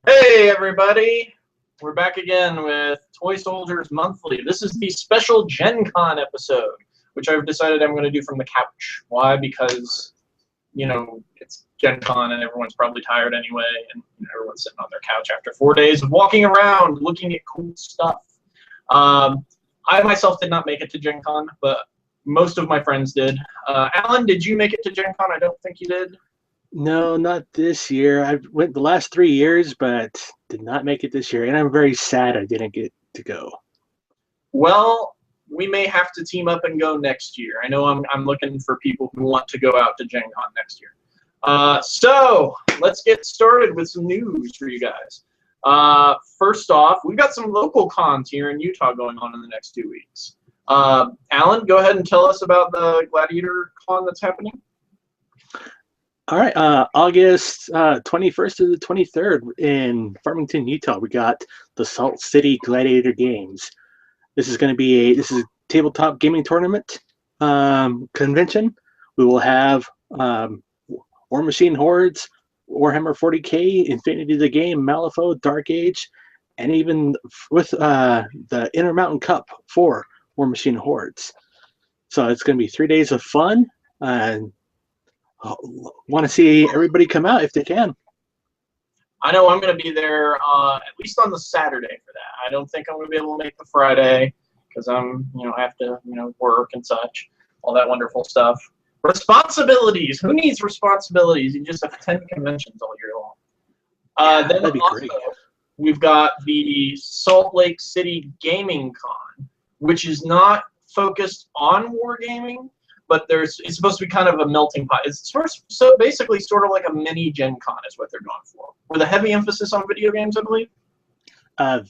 Hey everybody, we're back again with Toy Soldiers Monthly. This is the special Gencon episode, which I've decided I'm going to do from the couch. Why? Because, you know, it's Gencon and everyone's probably tired anyway, and everyone's sitting on their couch after 4 days of walking around looking at cool stuff. I myself did not make it to Gencon, but most of my friends did. Alan, did you make it to Gencon? I don't think you did. No, not this year. I went the last 3 years, but did not make it this year, and I'm very sad I didn't get to go. Well, we may have to team up and go next year. I know I'm looking for people who want to go out to Gen Con next year. So let's get started with some news for you guys. First off, we've got some local cons here in Utah going on in the next 2 weeks. Alan, go ahead and tell us about the Gladiator Con that's happening. All right, August 21st to the 23rd in Farmington, Utah, we got the Salt City Gladiator Games. This is going to be a tabletop gaming tournament convention. We will have War Machine Hordes, Warhammer 40K, Infinity the Game, Malifaux, Dark Age, and even with the Intermountain Cup for War Machine Hordes. So it's going to be 3 days of fun, and want to see everybody come out if they can. I know I'm going to be there at least on the Saturday for that. I don't think I'm going to be able to make the Friday because I'm, I have to, work and such, all that wonderful stuff. Responsibilities. Who needs responsibilities? You just attend conventions all year long. Then that'd be also, great. We've got the Salt Lake City Gaming Con, which is not focused on wargaming, but it's supposed to be kind of a melting pot. It's so basically sort of like a mini Gen Con is what they're going for. With a heavy emphasis on video games, I believe.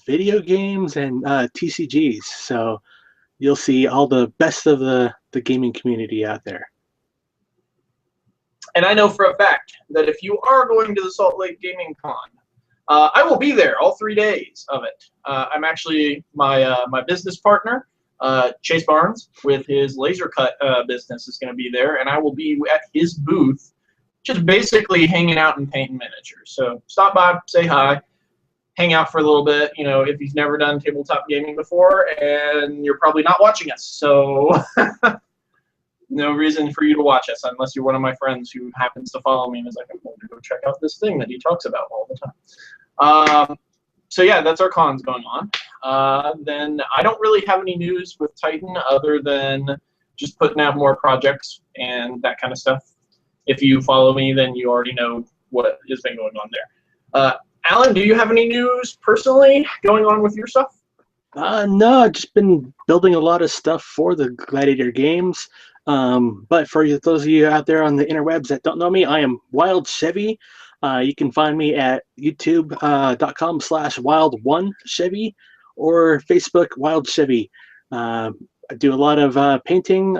Video games and TCGs. So you'll see all the best of the gaming community out there. And I know for a fact that if you are going to the Salt Lake Gaming Con, I will be there all 3 days of it. I'm actually, my business partner, Chase Barnes, with his laser cut business, is going to be there, and I will be at his booth just basically hanging out and painting miniatures. So stop by, say hi, hang out for a little bit, if you've never done tabletop gaming before, and you're probably not watching us, so no reason for you to watch us unless you're one of my friends who happens to follow me and is like, I'm going to go check out this thing that he talks about all the time. So yeah, that's our cons going on. Then I don't really have any news with Titan other than just putting out more projects and that kind of stuff. If you follow me, then you already know what has been going on there. Alan, do you have any news personally going on with your stuff? No, I've just been building a lot of stuff for the Gladiator Games. But for those of you out there on the interwebs that don't know me, I am Wild Chevy. You can find me at youtube.com/wild1chevy or Facebook Wild Chevy. I do a lot of painting,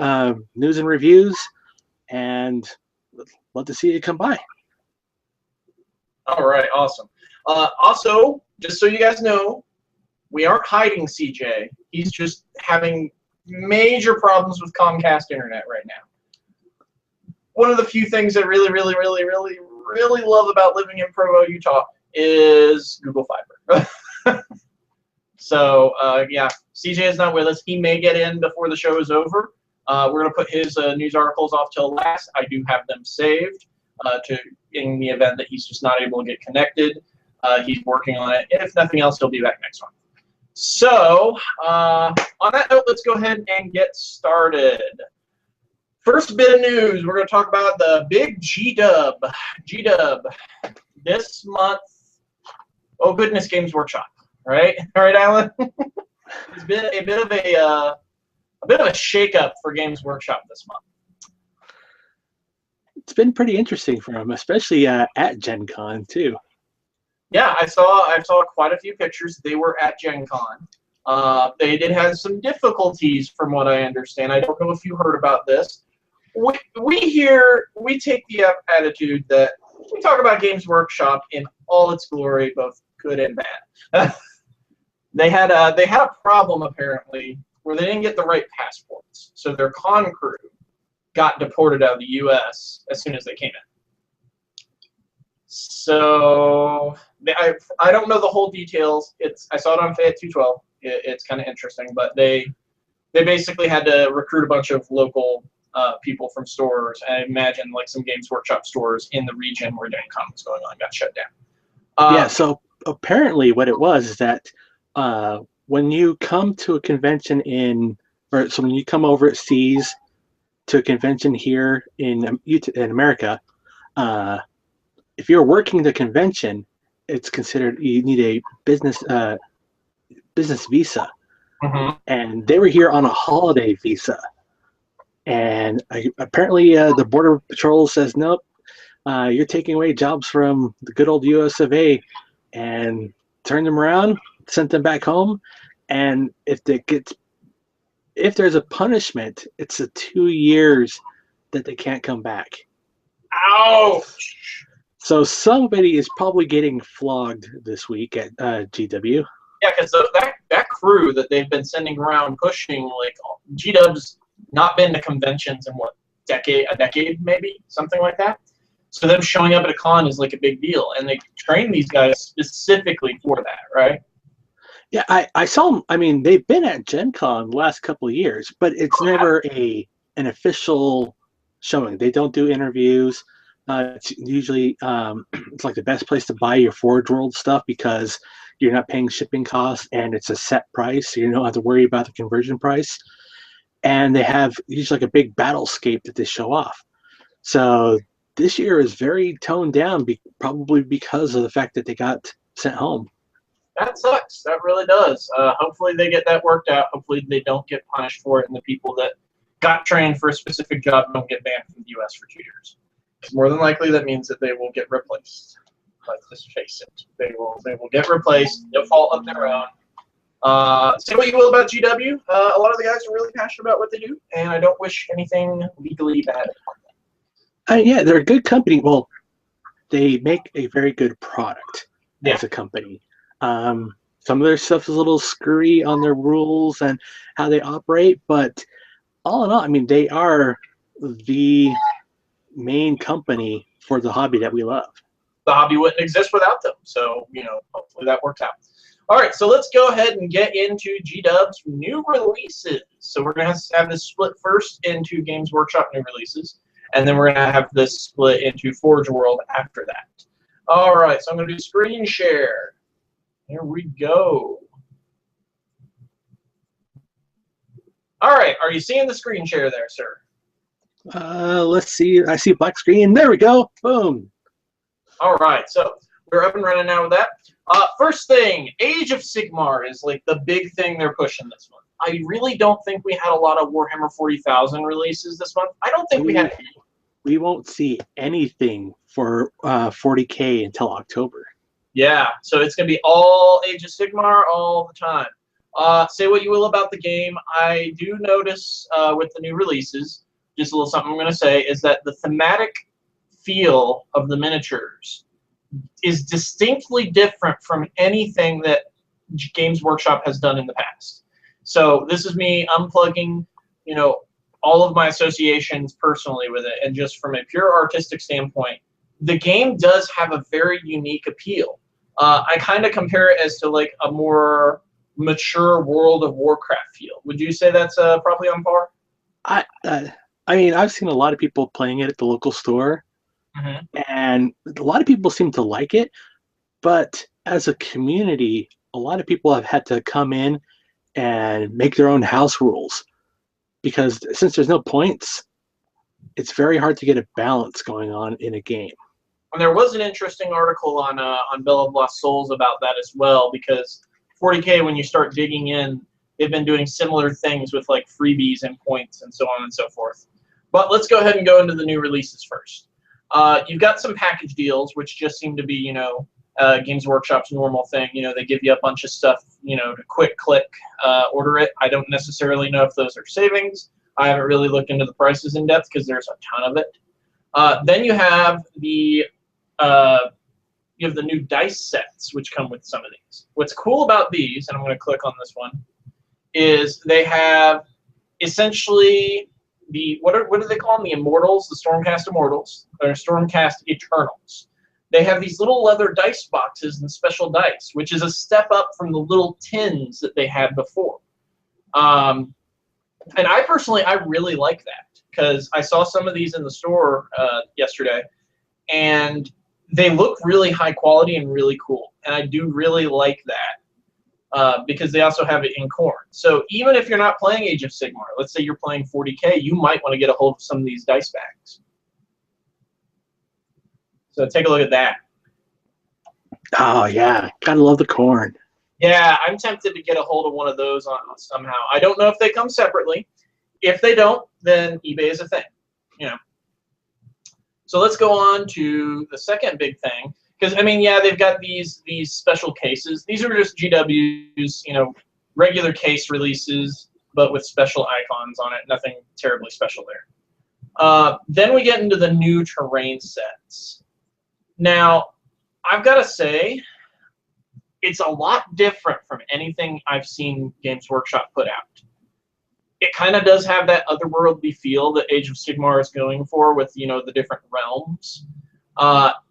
news and reviews, and love to see you come by. All right, awesome. Also, just so you guys know, we aren't hiding CJ. He's just having major problems with Comcast internet right now. One of the few things I really love about living in Provo, Utah is Google Fiber. So, yeah, CJ is not with us. He may get in before the show is over. We're going to put his news articles off till last. I do have them saved in the event that he's just not able to get connected. He's working on it. If nothing else, he'll be back next month. So, on that note, let's go ahead and get started. First bit of news, we're going to talk about the big G-Dub. G-Dub. This month, oh goodness, Games Workshop, right? All right, Alan? It's been a bit of a shake-up for Games Workshop this month. It's been pretty interesting for them, especially at Gen Con, too. Yeah, I saw quite a few pictures. They were at Gen Con. They did have some difficulties from what I understand. I don't know if you heard about this. We take the attitude that we talk about Games Workshop in all its glory, both good and bad. They had a problem apparently where they didn't get the right passports, so their con crew got deported out of the U.S. as soon as they came in. So No, I don't know the whole details. I saw it on Fayette 212. It's kind of interesting, but they basically had to recruit a bunch of local people from stores. I imagine like some Games Workshop stores in the region where Gencon was going on got shut down. Yeah, so apparently what it was is that when you come to a convention so when you come over seas to a convention here in America, if you're working the convention, it's considered you need a business visa. Mm-hmm. And they were here on a holiday visa. And apparently the Border Patrol says, nope, you're taking away jobs from the good old US of A, and turned them around, sent them back home. And if there's a punishment, it's the 2 years that they can't come back. Ouch! So somebody is probably getting flogged this week at GW. Yeah, because that crew that they've been sending around pushing, like, GW's not been to conventions in a decade maybe, something like that. So them showing up at a con is like a big deal, and they train these guys specifically for that, right? Yeah, I saw them. I mean, they've been at Gen Con the last couple of years, but it's never an official showing. They don't do interviews. It's usually it's like the best place to buy your Forgeworld stuff because you're not paying shipping costs and it's a set price, so you don't have to worry about the conversion price. And they have usually like a big battlescape that they show off. So this year is very toned down, probably because of the fact that they got sent home. That sucks. That really does. Hopefully they get that worked out. Hopefully they don't get punished for it, and the people that got trained for a specific job don't get banned from the U.S. for 2 years. Because more than likely that means that they will get replaced. Let's just face it. They will get replaced. No fault of their own. Say what you will about GW. A lot of the guys are really passionate about what they do, and I don't wish anything legally bad upon them. Yeah, they're a good company. Well, they make a very good product as a company. Some of their stuff is a little screwy on their rules and how they operate, but all in all, I mean, they are the main company for the hobby that we love. The hobby wouldn't exist without them, so, hopefully that works out. All right, so let's go ahead and get into G-Dub's new releases. So we're going to have this split first into Games Workshop new releases, and then we're going to have this split into Forgeworld after that. All right, so I'm going to do screen share. Here we go. All right, are you seeing the screen share there, sir? Let's see. I see black screen. There we go. Boom. All right, so we're up and running now with that. First thing, Age of Sigmar is like the big thing they're pushing this month. I really don't think we had a lot of Warhammer 40,000 releases this month. I don't think we had any. We won't see anything for 40K until October. Yeah, so it's going to be all Age of Sigmar all the time. Say what you will about the game. I do notice with the new releases, just a little something I'm going to say, is that the thematic feel of the miniatures is distinctly different from anything that Games Workshop has done in the past. So this is me unplugging, all of my associations personally with it, and just from a pure artistic standpoint, the game does have a very unique appeal. I kind of compare it as to like a more mature World of Warcraft feel. Would you say that's probably on par? I mean, I've seen a lot of people playing it at the local store, and a lot of people seem to like it. But as a community, a lot of people have had to come in and make their own house rules, because since there's no points, it's very hard to get a balance going on in a game. And there was an interesting article on Bell of Lost Souls about that as well, because 40K, when you start digging in, they've been doing similar things with like freebies and points and so on and so forth. But let's go ahead and go into the new releases first. You've got some package deals, which just seem to be, Games Workshop's normal thing. They give you a bunch of stuff, to quick click order it. I don't necessarily know if those are savings. I haven't really looked into the prices in depth because there's a ton of it. Then you have the new dice sets, which come with some of these. What's cool about these, and I'm going to click on this one, is they have essentially what do they call them? The Immortals, the Stormcast Immortals, or Stormcast Eternals. they have these little leather dice boxes and special dice, which is a step up from the little tins that they had before. And I personally, I really like that, because I saw some of these in the store yesterday, and they look really high quality and really cool. And I do really like that, because they also have it in Khorne. So even if you're not playing Age of Sigmar, let's say you're playing 40K, you might want to get a hold of some of these dice bags. So take a look at that. Oh yeah, gotta love the Khorne. Yeah, I'm tempted to get a hold of one of those somehow. I don't know if they come separately. If they don't, then eBay is a thing, you know. So let's go on to the second big thing, because I mean, yeah, they've got these special cases. These are just GW's, you know, regular case releases, but with special icons on it. Nothing terribly special there. Then we get into the new terrain sets. Now, I've got to say, it's a lot different from anything I've seen Games Workshop put out. It kind of does have that otherworldly feel that Age of Sigmar is going for, with, you know, the different realms.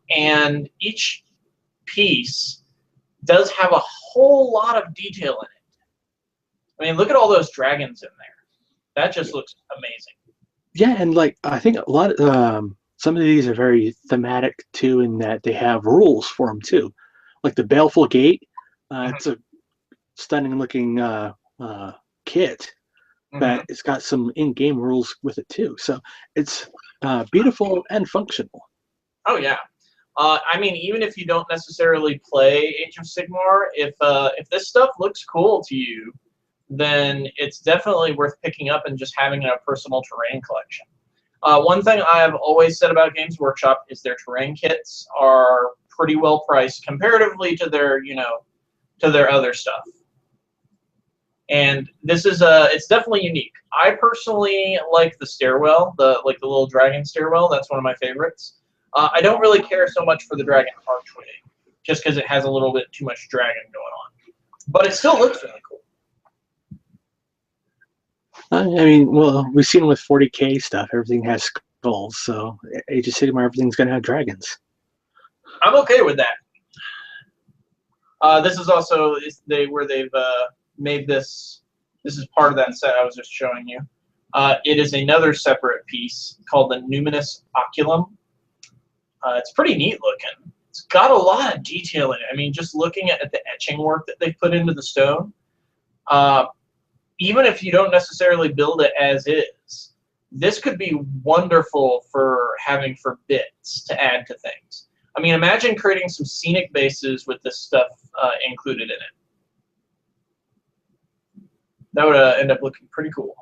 And each piece does have a whole lot of detail in it. I mean, look at all those dragons in there. That just looks amazing. Yeah, and like I think a lot of some of these are very thematic too, in that they have rules for them too. Like the Baleful Gate, it's a stunning looking kit, but it's got some in-game rules with it too. So it's beautiful and functional. Oh yeah. I mean, even if you don't necessarily play Age of Sigmar, if this stuff looks cool to you, then it's definitely worth picking up and just having a personal terrain collection. One thing I've always said about Games Workshop is their terrain kits are pretty well priced comparatively to their, you know, to their other stuff. And this is it's definitely unique. I personally like the stairwell, the little dragon stairwell. That's one of my favorites. I don't really care so much for the dragon archway, just because it has a little bit too much dragon going on. But it still looks really cool. I mean, well, we've seen with 40K stuff, everything has skulls. So Age of Sigmar, everything's gonna have dragons. I'm okay with that. This is also where they've made this. This is part of that set I was just showing you. It is another separate piece called the Numinous Oculum. It's pretty neat looking. It's got a lot of detail in it. I mean, just looking at the etching work that they put into the stone, even if you don't necessarily build it as is, this could be wonderful for having for bits to add to things. I mean, imagine creating some scenic bases with this stuff included in it. That would end up looking pretty cool.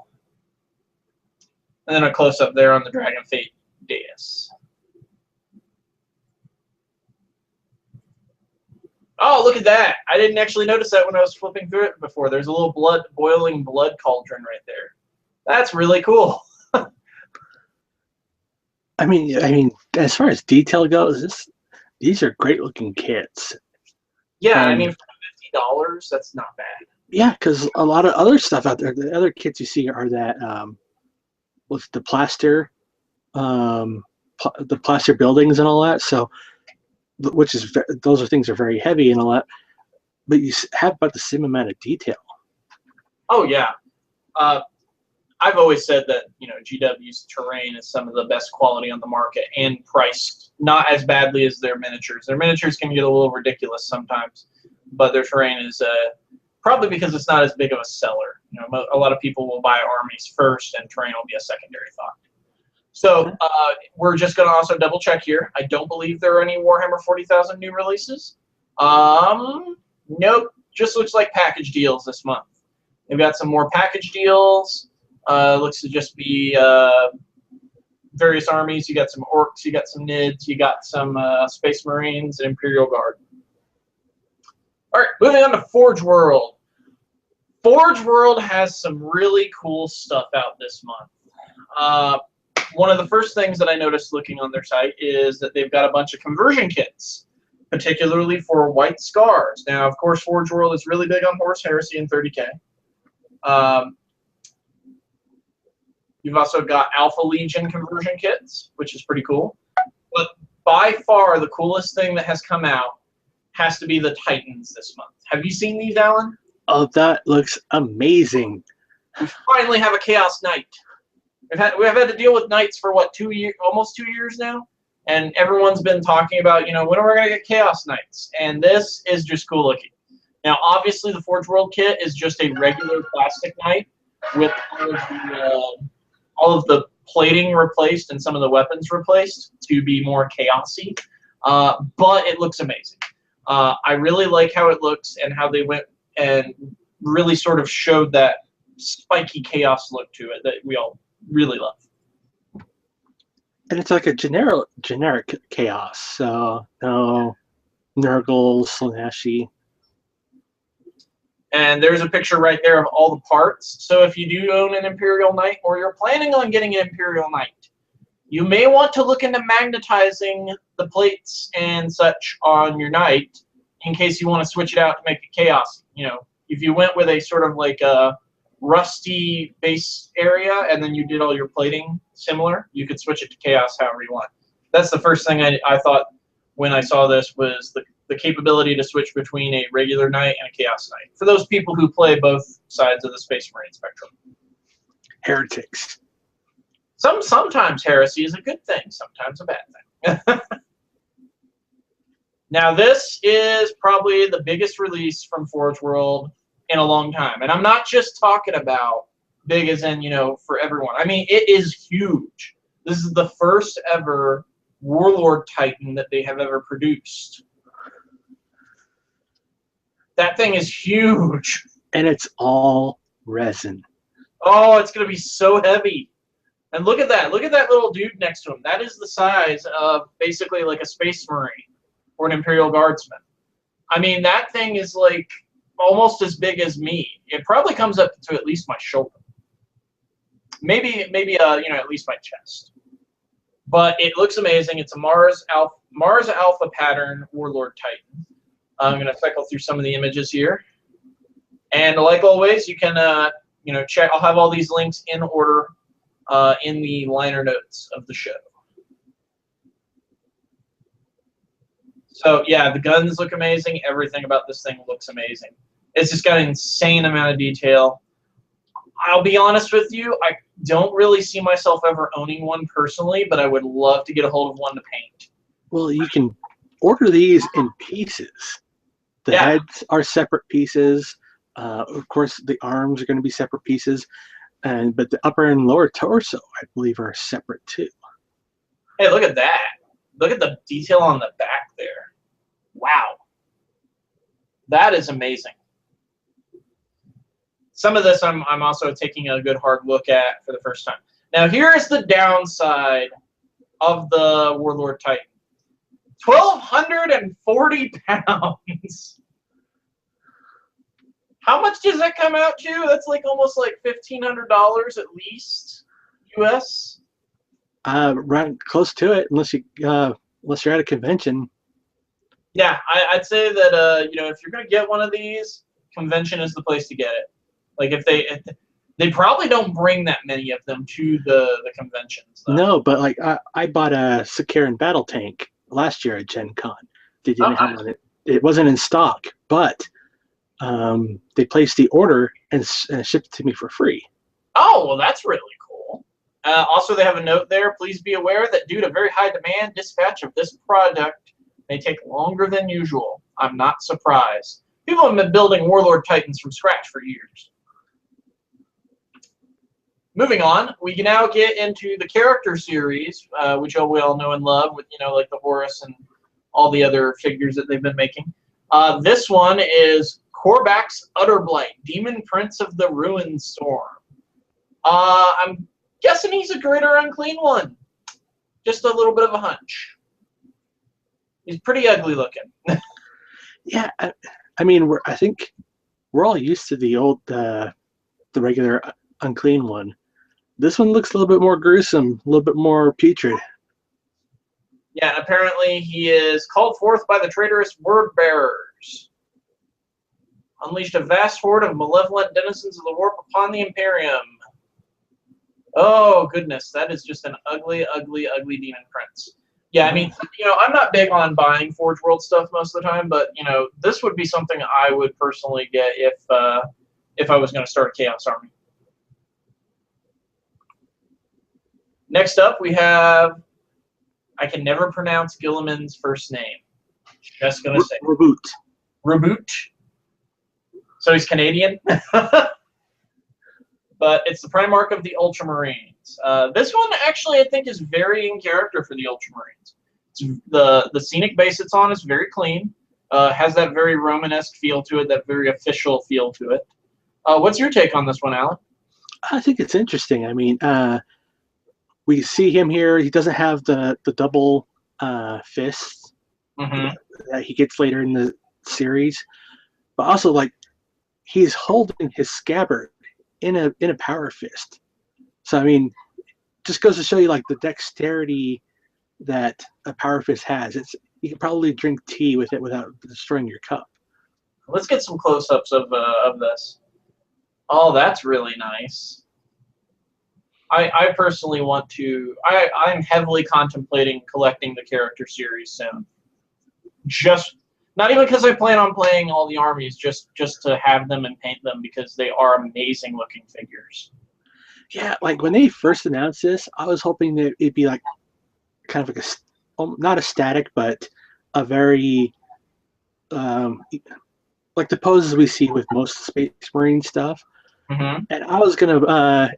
And then a close-up there on the Dragon Fate dais. Oh, look at that. I didn't actually notice that when I was flipping through it before. There's a little boiling blood cauldron right there. That's really cool. I mean, as far as detail goes, these are great looking kits. Yeah, I mean, for $50, that's not bad. Yeah, because a lot of other stuff out there, the other kits you see are that with the plaster, the plaster buildings and all that. So, which is those are things are very heavy and all that, but you have about the same amount of detail. Oh yeah, I've always said that, you know, GW's terrain is some of the best quality on the market and priced not as badly as their miniatures. Their miniatures can get a little ridiculous sometimes, but their terrain is probably because it's not as big of a seller. You know, a lot of people will buy armies first, and terrain will be a secondary thought. So we're just going to also double check here. I don't believe there are any Warhammer 40,000 new releases. Nope, just looks like package deals this month. They've got some more package deals. Looks to just be various armies. You got some orcs, you got some nids, you got some space marines and Imperial Guard. All right, moving on to Forgeworld. Forgeworld has some really cool stuff out this month. One of the first things that I noticed looking on their site is that they've got a bunch of conversion kits, particularly for White Scars. Now, of course, Forgeworld is really big on Horus Heresy and 30K. You've also got Alpha Legion conversion kits, which is pretty cool. But by far the coolest thing that has come out has to be the Titans this month. Have you seen these, Alan? Oh, that looks amazing. We finally have a Chaos Knight. We've had to deal with Knights for what, almost 2 years now? And everyone's been talking about, you know, when are we going to get Chaos Knights? And this is just cool looking. Now, obviously, the Forgeworld kit is just a regular plastic Knight with all of the plating replaced and some of the weapons replaced to be more chaosy. But it looks amazing. I really like how it looks and how they went and really sort of showed that spiky chaos look to it that we all really love. And it's like a generic chaos, so no Nurgle, Slaashi. And there's a picture right there of all the parts. So if you do own an Imperial Knight or you're planning on getting an Imperial Knight, you may want to look into magnetizing the plates and such on your Knight in case you want to switch it out to make it chaos. You know, if you went with a sort of like a rusty base area and then you did all your plating similar, you could switch it to chaos however you want. That's the first thing I thought when I saw this, was the capability to switch between a regular Knight and a Chaos Knight. For those people who play both sides of the Space Marine spectrum. Heretics. Sometimes heresy is a good thing, sometimes a bad thing. Now this is probably the biggest release from Forgeworld in a long time. And I'm not just talking about big as in, you know, for everyone. I mean, it is huge. This is the first ever Warlord Titan that they have ever produced. That thing is huge. And it's all resin. Oh, it's going to be so heavy. And look at that. Look at that little dude next to him. That is the size of basically like a Space Marine or an Imperial Guardsman. I mean, that thing is like almost as big as me. It probably comes up to at least my shoulder. Maybe you know, at least my chest. But it looks amazing. It's a Mars Alpha pattern Warlord Titan. I'm going to cycle through some of the images here. And like always, you can you know, check. I'll have all these links in order in the liner notes of the show. So yeah, the guns look amazing. Everything about this thing looks amazing. It's just got an insane amount of detail. I'll be honest with you, I don't really see myself ever owning one personally, but I would love to get a hold of one to paint. Well, you can order these in pieces. The heads are separate pieces. Of course, the arms are going to be separate pieces, but the upper and lower torso, I believe, are separate too. Hey, look at that! Look at the detail on the back there. Wow, that is amazing. Some of this I'm also taking a good hard look at for the first time. Now here is the downside of the Warlord Titan. 1,240 pounds. How much does that come out to? That's like almost like $1,500 at least, US. Right close to it, unless you're at a convention. Yeah, I'd say that you know, if you're gonna get one of these, convention is the place to get it. Like if they probably don't bring that many of them to the conventions, though. No, but like I bought a Sakaran battle tank last year at Gencon. They didn't have it. It wasn't in stock, but they placed the order and shipped it to me for free. Oh, well, that's really cool. Also, they have a note there. Please be aware that due to very high demand, dispatch of this product may take longer than usual. I'm not surprised. People have been building Warlord Titans from scratch for years. Moving on, we can now get into the character series, which we all know and love, with, you know, like the Horus and all the other figures that they've been making. This one is Korvax's Utterblight, Demon Prince of the Ruinstorm. I'm guessing he's a grid or unclean one. Just a little bit of a hunch. He's pretty ugly looking. Yeah, I mean, I think we're all used to the old, the regular unclean one. This one looks a little bit more gruesome, a little bit more putrid. Yeah, and apparently he is called forth by the traitorous word bearers. Unleashed a vast horde of malevolent denizens of the warp upon the Imperium. Oh, goodness, that is just an ugly, ugly, ugly demon prince. Yeah, I mean, I'm not big on buying Forge World stuff most of the time, but this would be something I would personally get if I was going to start a Chaos Army. Next up, we have, I can never pronounce Guilliman's first name. Just gonna say ROBOUTE. ROBOUTE. So he's Canadian. But it's the Primarch of the Ultramarines. This one actually I think is very in character for the Ultramarines. The scenic base it's on is very clean. Has that very Romanesque feel to it, that very official feel to it. What's your take on this one, Alan? I think it's interesting. I mean, we see him here. He doesn't have the double fists that he gets later in the series, but also like he's holding his scabbard in a power fist. So I mean, just goes to show you like the dexterity that a power fist has. You can probably drink tea with it without destroying your cup. Let's get some close-ups of this. Oh, that's really nice. I personally want to. I'm heavily contemplating collecting the character series soon. Just not even because I plan on playing all the armies, just to have them and paint them because they are amazing looking figures. Yeah, like when they first announced this, I was hoping that it'd be like kind of like not a static, but a very like the poses we see with most Space Marine stuff. And I was gonna,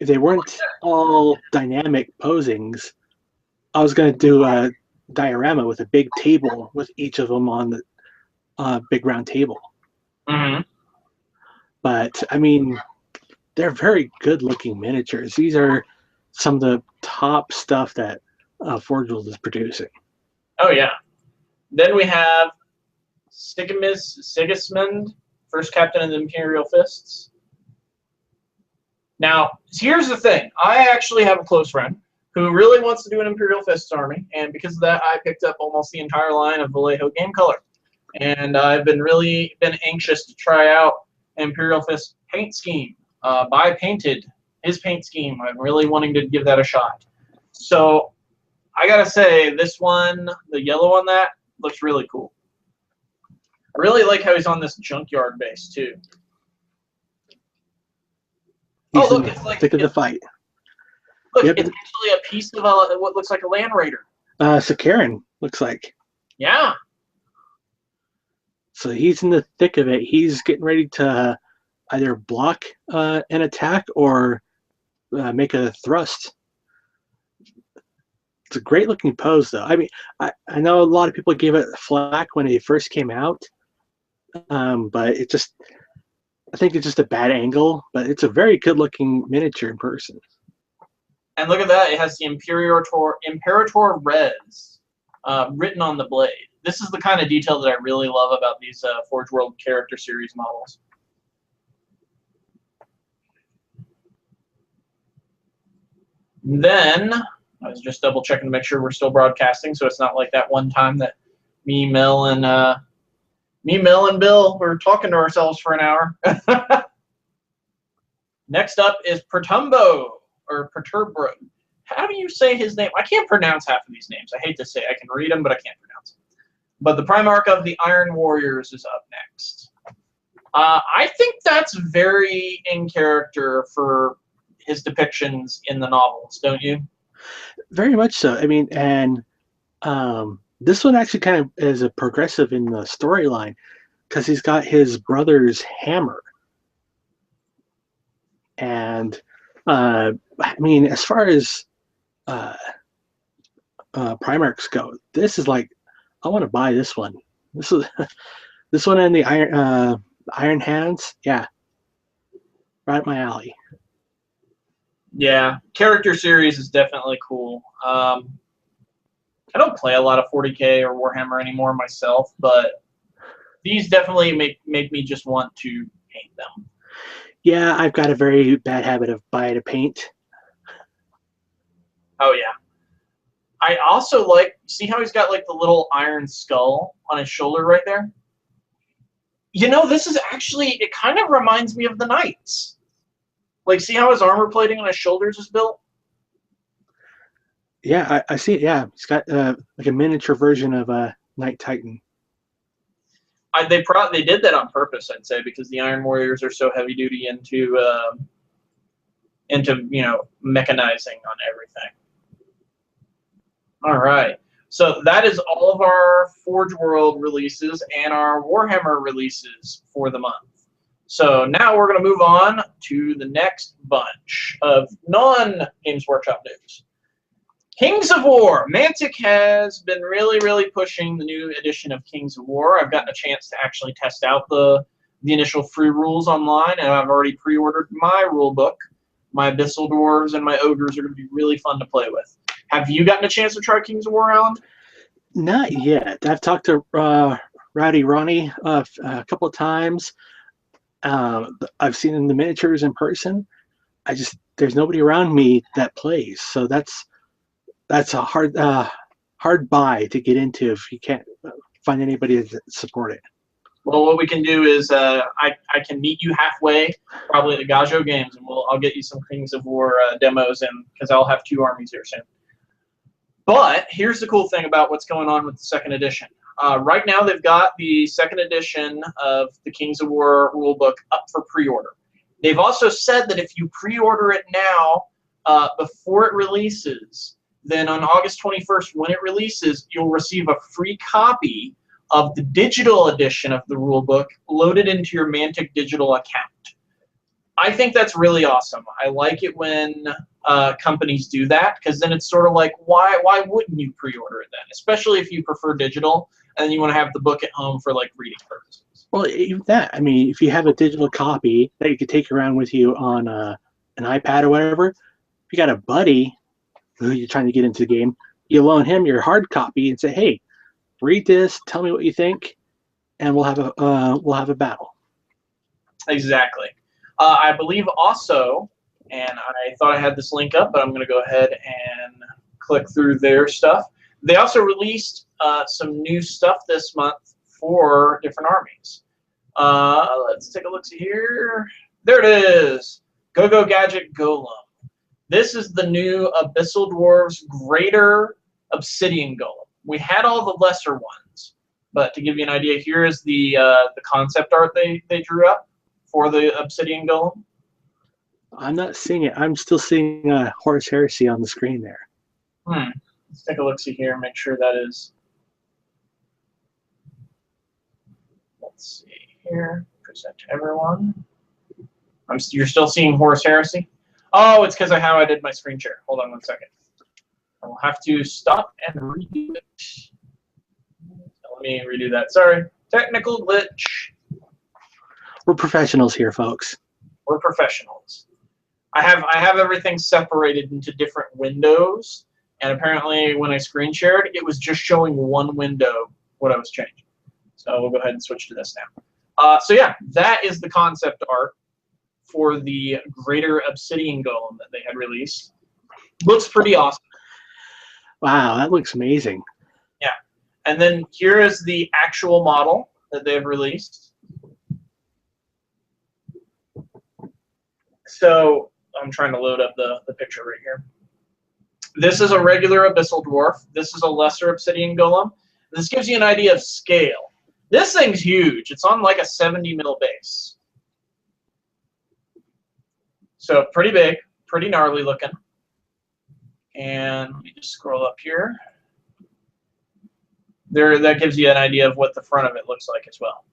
if they weren't all dynamic posings, I was gonna do a diorama with a big table with each of them on the big round table. But I mean, they're very good looking miniatures. These are some of the top stuff that Forgeworld is producing. Oh yeah. Then we have Sigismund, first captain of the Imperial Fists. Now, here's the thing. I actually have a close friend who really wants to do an Imperial Fists army, and because of that, I picked up almost the entire line of Vallejo Game Color. And I've been anxious to try out Imperial Fist paint scheme. Buy painted, his paint scheme. I'm really wanting to give that a shot. So I gotta say, this one, the yellow on that, looks really cool. I really like how he's on this junkyard base too. He's look, it's like thick of the fight. Look, it's actually a piece of what looks like a Land Raider. Sakaran looks like. Yeah. So he's in the thick of it. He's getting ready to either block an attack or make a thrust. It's a great looking pose, though. I mean, I know a lot of people gave it flack when it first came out, but it just, I think it's just a bad angle, but it's a very good looking miniature in person. And look at that, it has the Imperator Res written on the blade. This is the kind of detail that I really love about these Forge World character series models. Then, I was just double checking to make sure we're still broadcasting, so it's not like that one time that me, Mel, and Bill were talking to ourselves for an hour. Next up is Perturabo, or Perturabo. How do you say his name? I can't pronounce half of these names. I hate to say it. I can read them, but I can't pronounce them. But the Primarch of the Iron Warriors is up next. I think that's very in character for his depictions in the novels, don't you? Very much so. I mean, and this one actually kind of is a progressive in the storyline because he's got his brother's hammer. And I mean, as far as Primarchs go, this is like, I want to buy this one. This is this one and the Iron Hands, yeah, right up my alley. Yeah, character series is definitely cool. I don't play a lot of 40K or Warhammer anymore myself, but these definitely make me just want to paint them. Yeah, I've got a very bad habit of buy to paint. Oh yeah. I also like, see how he's got like the little iron skull on his shoulder right there? You know, this is actually, it kind of reminds me of the Knights. Like, see how his armor plating on his shoulders is built? Yeah, I see it. Yeah, it's got like a miniature version of Knight Titan. They did that on purpose, I'd say, because the Iron Warriors are so heavy duty into mechanizing on everything. All right, so that is all of our Forgeworld releases and our Warhammer releases for the month. So now we're going to move on to the next bunch of non-Games Workshop news. Kings of War. Mantic has been really pushing the new edition of Kings of War. I've gotten a chance to actually test out the initial free rules online, and I've already pre-ordered my rule book. My Abyssal Dwarves and my Ogres are going to be really fun to play with. Have you gotten a chance to try Kings of War, Alan? Not yet. I've talked to Rowdy Ronnie a couple of times. I've seen the miniatures in person. There's nobody around me that plays, so that's a hard buy to get into if you can't find anybody to support it. Well, what we can do is I can meet you halfway, probably at the Gajo Games, and I'll get you some Kings of War demos, and because I'll have 2 armies here soon. But here's the cool thing about what's going on with the 2nd edition. Right now, they've got the 2nd edition of the Kings of War rulebook up for pre-order. They've also said that if you pre-order it now, before it releases, then on August 21st, when it releases, you'll receive a free copy of the digital edition of the rulebook loaded into your Mantic digital account. I think that's really awesome. I like it when companies do that, because then it's sort of like, why wouldn't you pre-order it then? Especially if you prefer digital and you want to have the book at home for like reading purposes. Well, even that, I mean, if you have a digital copy that you could take around with you on an iPad or whatever, if you got a buddy who you're trying to get into the game, you loan him your hard copy and say, hey, read this, tell me what you think, and we'll have a battle. Exactly. I believe also, and I thought I had this link up, but I'm going to go ahead and click through their stuff. They also released some new stuff this month for different armies. Let's take a look here. There it is. Go Gadget Golem. This is the new Abyssal Dwarves Greater Obsidian Golem. We had all the lesser ones, but to give you an idea, here is the concept art they drew up for the Obsidian Golem. I'm not seeing it. I'm still seeing Horus Heresy on the screen there. Let's take a look-see here and make sure that is. Let's see here. Present to everyone. You're still seeing Horus Heresy? Oh, it's because of how I did my screen share. Hold on one second. I will have to stop and redo it. Let me redo that. Sorry. Technical glitch. We're professionals here, folks. We're professionals. I have everything separated into different windows, and apparently when I screen shared, it was just showing one window what I was changing. So we'll go ahead and switch to this now. So yeah, that is the concept art for the Greater Obsidian Golem that they had released. Looks pretty awesome. Wow, that looks amazing. Yeah. And then here is the actual model that they've released. So I'm trying to load up the picture right here. This is a regular Abyssal Dwarf. This is a lesser Obsidian Golem. This gives you an idea of scale. This thing's huge. It's on like a 70 mil base. So pretty big, pretty gnarly looking. And let me just scroll up here. That gives you an idea of what the front of it looks like as well.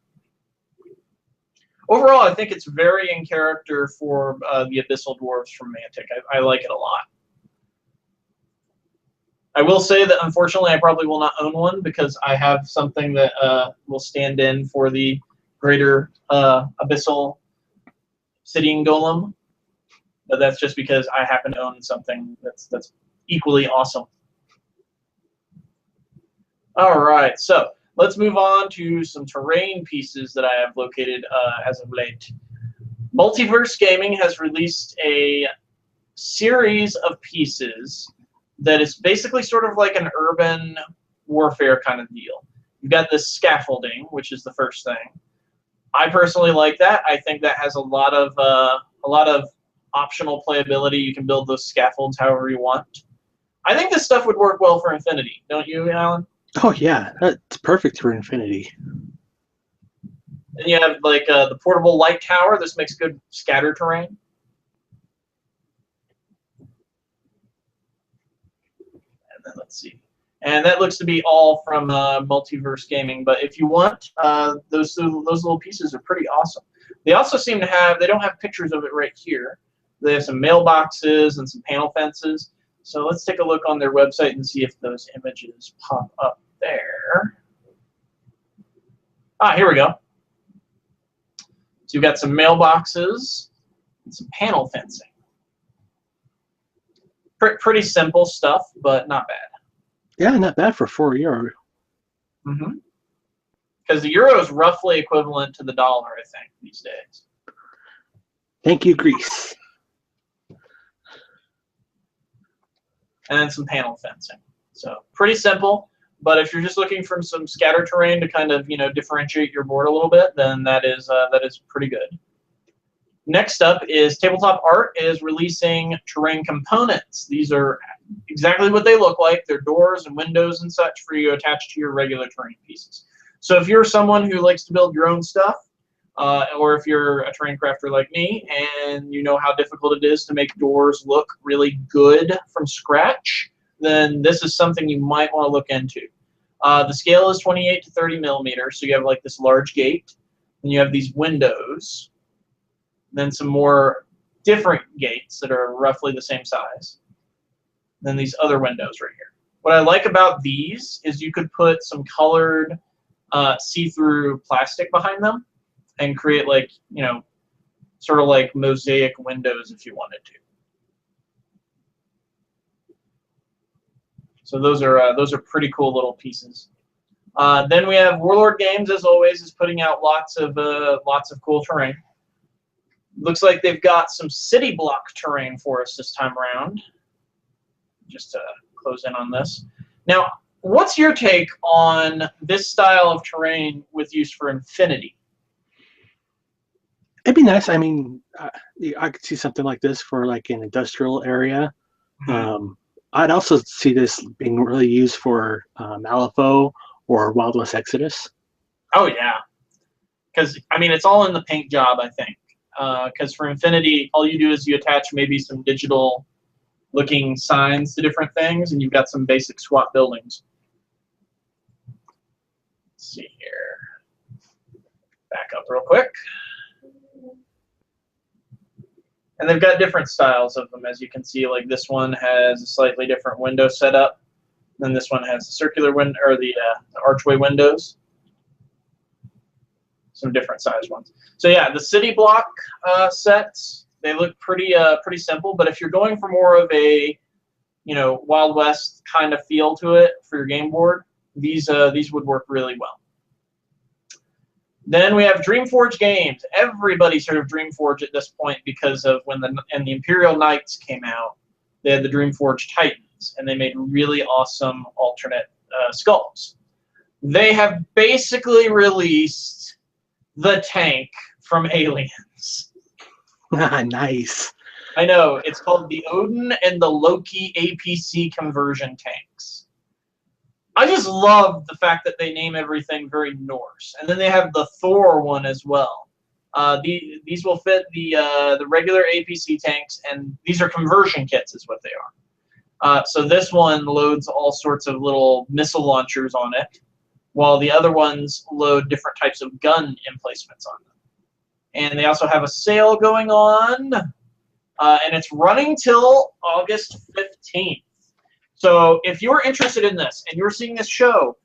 Overall, I think it's very in character for the Abyssal Dwarves from Mantic. I like it a lot. I will say that, unfortunately, I probably will not own one because I have something that will stand in for the Greater Abyssal Obsidian Golem. But that's just because I happen to own something that's equally awesome. All right, so let's move on to some terrain pieces that I have located as of late. Multiverse Gaming has released a series of pieces that is basically sort of like an urban warfare kind of deal. You've got this scaffolding, which is the first thing. I personally like that. I think that has a lot of optional playability. You can build those scaffolds however you want. I think this stuff would work well for Infinity, don't you, Alan? Oh yeah, that's perfect for Infinity. And you have like the portable light tower. This makes good scatter terrain. And then let's see. And that looks to be all from Multiverse Gaming. But if you want, those little pieces are pretty awesome. They also seem to have, they don't have pictures of it right here. They have some mailboxes and some panel fences. So let's take a look on their website and see if those images pop up there. Ah, here we go. So you've got some mailboxes and some panel fencing. Pretty simple stuff, but not bad. Yeah, not bad for €4. Mm-hmm. Because the euro is roughly equivalent to the dollar, I think, these days. Thank you, Greece. And some panel fencing. So pretty simple. But if you're just looking for some scatter terrain to kind of, you know, differentiate your board a little bit, then that is pretty good. Next up is Tabletop Art is releasing terrain components. These are exactly what they look like. They're doors and windows and such for you to attach to your regular terrain pieces. So if you're someone who likes to build your own stuff, or if you're a terrain crafter like me and you know how difficult it is to make doors look really good from scratch, then this is something you might want to look into. The scale is 28 to 30 millimeters, so you have like this large gate, and you have these windows, then some more different gates that are roughly the same size, then these other windows right here. What I like about these is you could put some colored see-through plastic behind them and create, like, you know, sort of like mosaic windows if you wanted to. So those are pretty cool little pieces. Then we have Warlord Games, as always, is putting out lots of cool terrain. Looks like they've got some city block terrain for us this time around. Just to close in on this. Now, what's your take on this style of terrain with use for Infinity? It'd be nice. I mean, I could see something like this for like an industrial area. Mm-hmm. I'd also see this being really used for Malifaux or Wild West Exodus. Oh yeah, because I mean it's all in the paint job, I think. Because for Infinity, all you do is you attach maybe some digital-looking signs to different things, and you've got some basic squat buildings. Let's see here. Back up real quick. And they've got different styles of them, as you can see. Like this one has a slightly different window setup. Then this one has the circular window, or the archway windows. Some different size ones. So yeah, the city block sets, they look pretty simple. But if you're going for more of a, you know, Wild West kind of feel to it for your game board, these would work really well. Then we have Dreamforge Games. Everybody's heard of Dreamforge at this point because of when the Imperial Knights came out. They had the Dreamforge Titans, and they made really awesome alternate sculpts. They have basically released the tank from Aliens. Nice. I know. It's called the Odin and the Loki APC conversion tanks. I just love the fact that they name everything very Norse. And then they have the Thor one as well. These will fit the regular APC tanks, and these are conversion kits is what they are. So this one loads all sorts of little missile launchers on it, while the other ones load different types of gun emplacements on them. And they also have a sale going on, and it's running till August 15th. So if you're interested in this and you're seeing this show,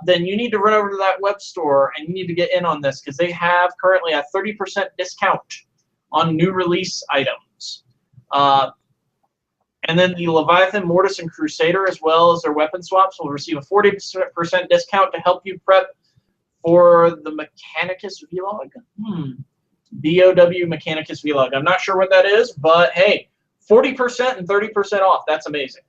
then you need to run over to that web store and you need to get in on this because they have currently a 30% discount on new release items. And then the Leviathan, Mortis, and Crusader, as well as their weapon swaps, will receive a 40% discount to help you prep for the Mechanicus Vlog. BOW Mechanicus Vlog. I'm not sure what that is, but hey, 40% and 30% off. That's amazing.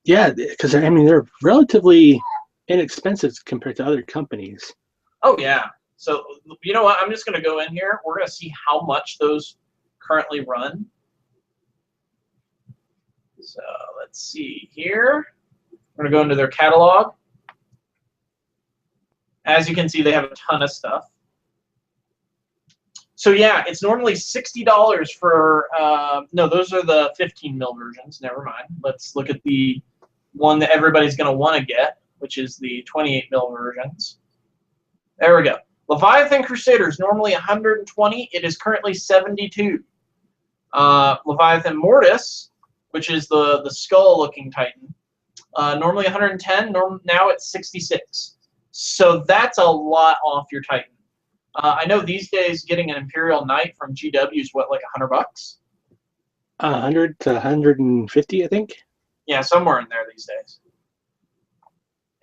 Yeah, because I mean they're relatively inexpensive compared to other companies. Oh yeah. So you know what? I'm just going to go in here. We're going to see how much those currently run. So let's see here. We're going to go into their catalog. As you can see, they have a ton of stuff. So yeah, it's normally $60 for, no, those are the 15 mil versions. Never mind. Let's look at the one that everybody's going to want to get, which is the 28 mil versions. There we go. Leviathan Crusaders, normally 120. It is currently 72. Leviathan Mortis, which is the skull-looking Titan, normally 110. Now it's 66. So that's a lot off your Titan. I know these days getting an Imperial Knight from GW is what, like $100? 100 to 150, I think. Yeah, somewhere in there these days.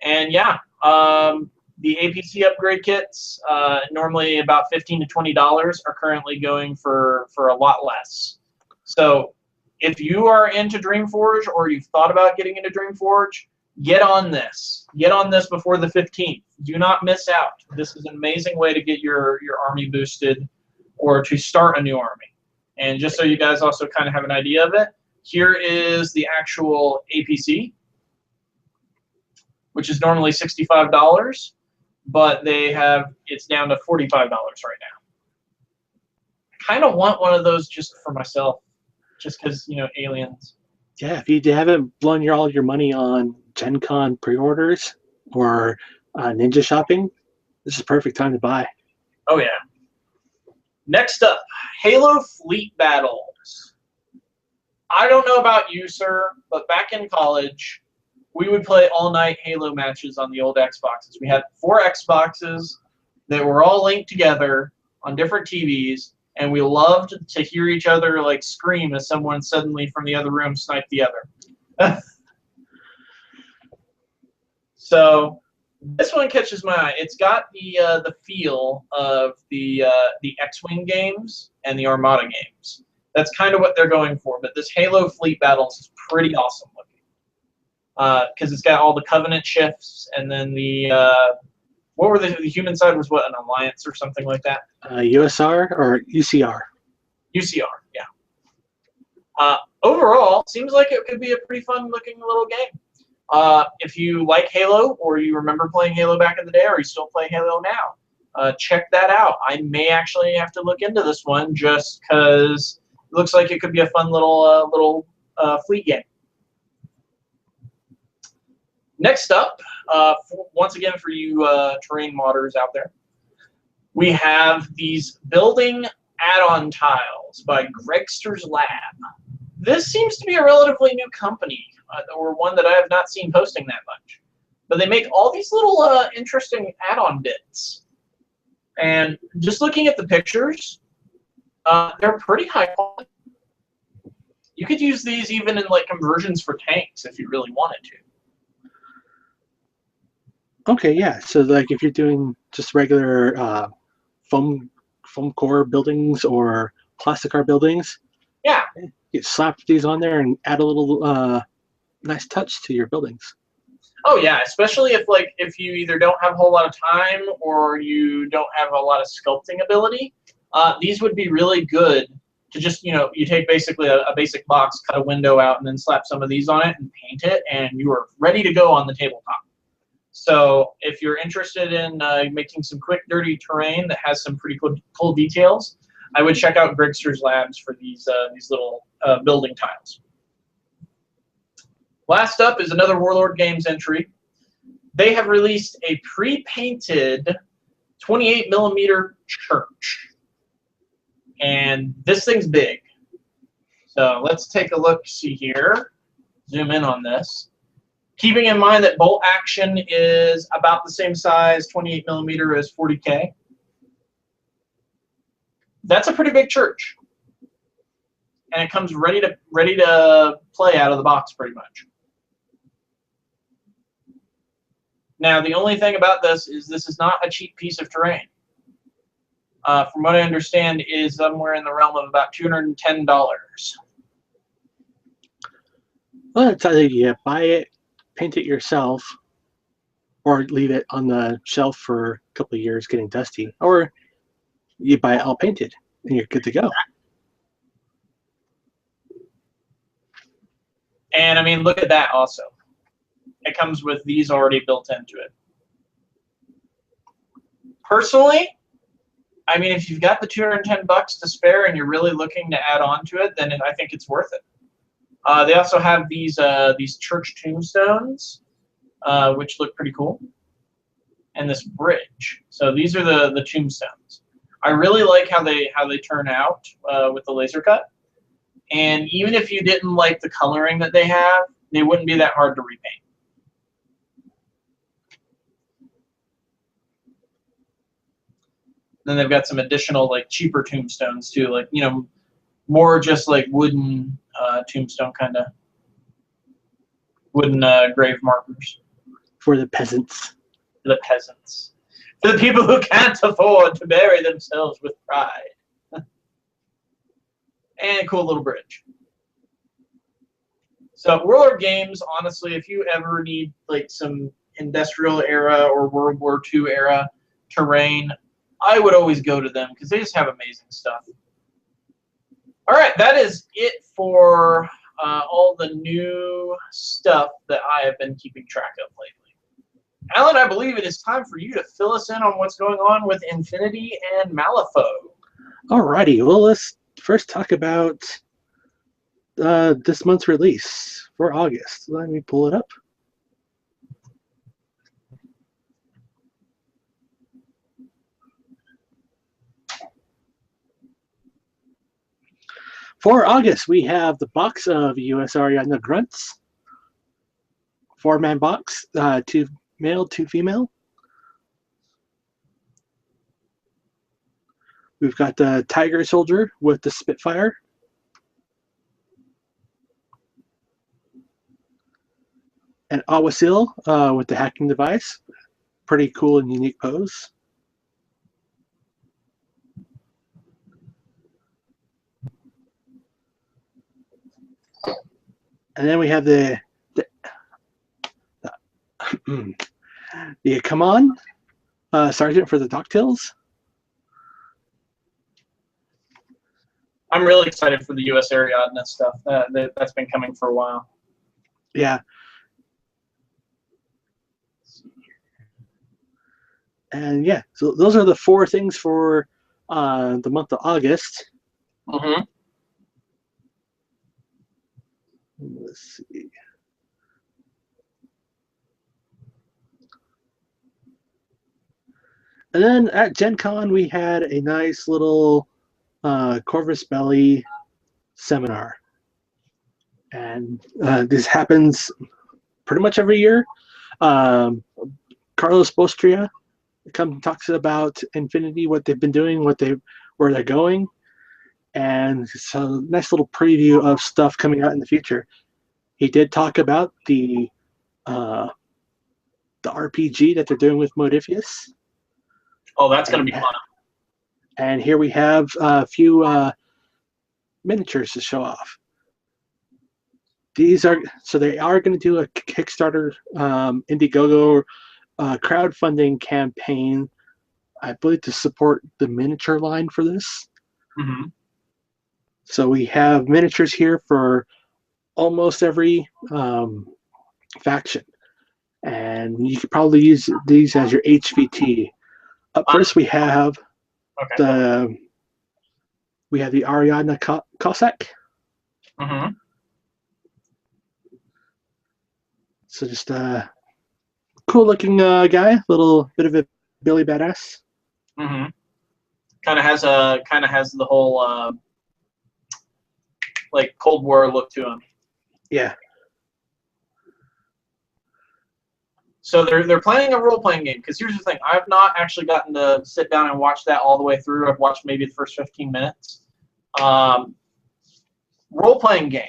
And yeah, the APC upgrade kits, normally about $15 to $20, are currently going for a lot less. So if you are into Dreamforge or you've thought about getting into Dreamforge, get on this. Get on this before the 15th. Do not miss out. This is an amazing way to get your army boosted or to start a new army. And just so you guys also kind of have an idea of it, here is the actual APC, which is normally $65, but it's down to $45 right now. I kind of want one of those just for myself, just because, you know, aliens. Yeah, if you haven't blown all your money on Gencon pre-orders or Ninja shopping, this is a perfect time to buy. Oh, yeah. Next up, Halo Fleet Battles. I don't know about you, sir, but back in college, we would play all-night Halo matches on the old Xboxes. We had 4 Xboxes that were all linked together on different TVs, and we loved to hear each other like scream as someone suddenly from the other room sniped the other. So this one catches my eye. It's got the feel of the X-Wing games and the Armada games. That's kind of what they're going for. But this Halo Fleet Battles is pretty awesome looking because it's got all the Covenant shifts, and then what were the human side was what, an alliance or something like that? USR or UCR? UCR, yeah. Overall, seems like it could be a pretty fun looking little game. If you like Halo, or you remember playing Halo back in the day, or you still play Halo now, check that out. I may actually have to look into this one just because it looks like it could be a fun little fleet game. Next up, once again for you terrain modders out there, we have these building add-on tiles by Gregsters Lab. This seems to be a relatively new company, or one that I have not seen posting that much. But they make all these little interesting add-on bits. And just looking at the pictures, they're pretty high quality. You could use these even in like conversions for tanks if you really wanted to. Okay, yeah. So like if you're doing just regular foam core buildings or plastic car buildings, yeah, you slap these on there and add a little nice touch to your buildings. Oh yeah, especially if you either don't have a whole lot of time or you don't have a lot of sculpting ability, these would be really good to just, you take basically a basic box, cut a window out, and then slap some of these on it and paint it, and you are ready to go on the tabletop. So if you're interested in making some quick, dirty terrain that has some pretty cool details, I would check out Gregsters Labs for these little building tiles. Last up is another Warlord Games entry. They have released a pre-painted 28mm church. And this thing's big. So let's take a look, see here. Zoom in on this. Keeping in mind that bolt action is about the same size, 28mm, as 40K. That's a pretty big church. And it comes ready to play out of the box pretty much. Now, the only thing about this is not a cheap piece of terrain. From what I understand, is somewhere in the realm of about $210. Well, it's either you buy it, paint it yourself, or leave it on the shelf for a couple of years getting dusty, or you buy it all painted and you're good to go. And I mean, look at that also. It comes with these already built into it. Personally, I mean, if you've got the $210 to spare and you're really looking to add on to it, then I think it's worth it. They also have these church tombstones, which look pretty cool, and this bridge. So these are the tombstones. I really like how they turn out with the laser cut. And even if you didn't like the coloring that they have, they wouldn't be that hard to repaint. Then they've got some additional like cheaper tombstones too, like, you know, more just like wooden tombstone kind of wooden grave markers for the peasants. For the peasants, for the people who can't afford to bury themselves with pride. And a cool little bridge. So Warlord games, honestly, if you ever need like some industrial era or World War II era terrain, I would always go to them because they just have amazing stuff. All right, that is it for all the new stuff that I have been keeping track of lately. Alan, I believe it is time for you to fill us in on what's going on with Infinity and Malifaux. Alrighty, well, let's first talk about this month's release for August. Let me pull it up. For August, we have the box of US Ariadna Grunts. 4-man box, 2 male, 2 female. We've got the Tiger Soldier with the Spitfire. And Awasil with the hacking device. Pretty cool and unique pose. And then we have the Come On Sergeant for the Docktails. I'm really excited for the US Ariadna stuff. That's been coming for a while. Yeah. And yeah, so those are the 4 things for the month of August. Mm-hmm. Let's see. And then at Gencon, we had a nice little Corvus Belli seminar. And this happens pretty much every year. Carlos Bostria comes and talks about Infinity, what they've been doing, where they're going. And so nice little preview of stuff coming out in the future. He did talk about the RPG that they're doing with Modifius. Oh, that's going to be fun. And here we have a few miniatures to show off. These are they are going to do a Kickstarter Indiegogo crowdfunding campaign, I believe, to support the miniature line for this. Mm-hmm. So we have miniatures here for almost every faction, and you could probably use these as your HVT. Up first, we have the Ariadna Cossack. Mm-hmm. So just a cool-looking guy, little bit of a Billy badass. Mm-hmm. Kind of has the whole like Cold War look to him. Yeah. So they're planning a role-playing game, because here's the thing. I've not actually gotten to sit down and watch that all the way through. I've watched maybe the first 15 minutes. Role-playing game.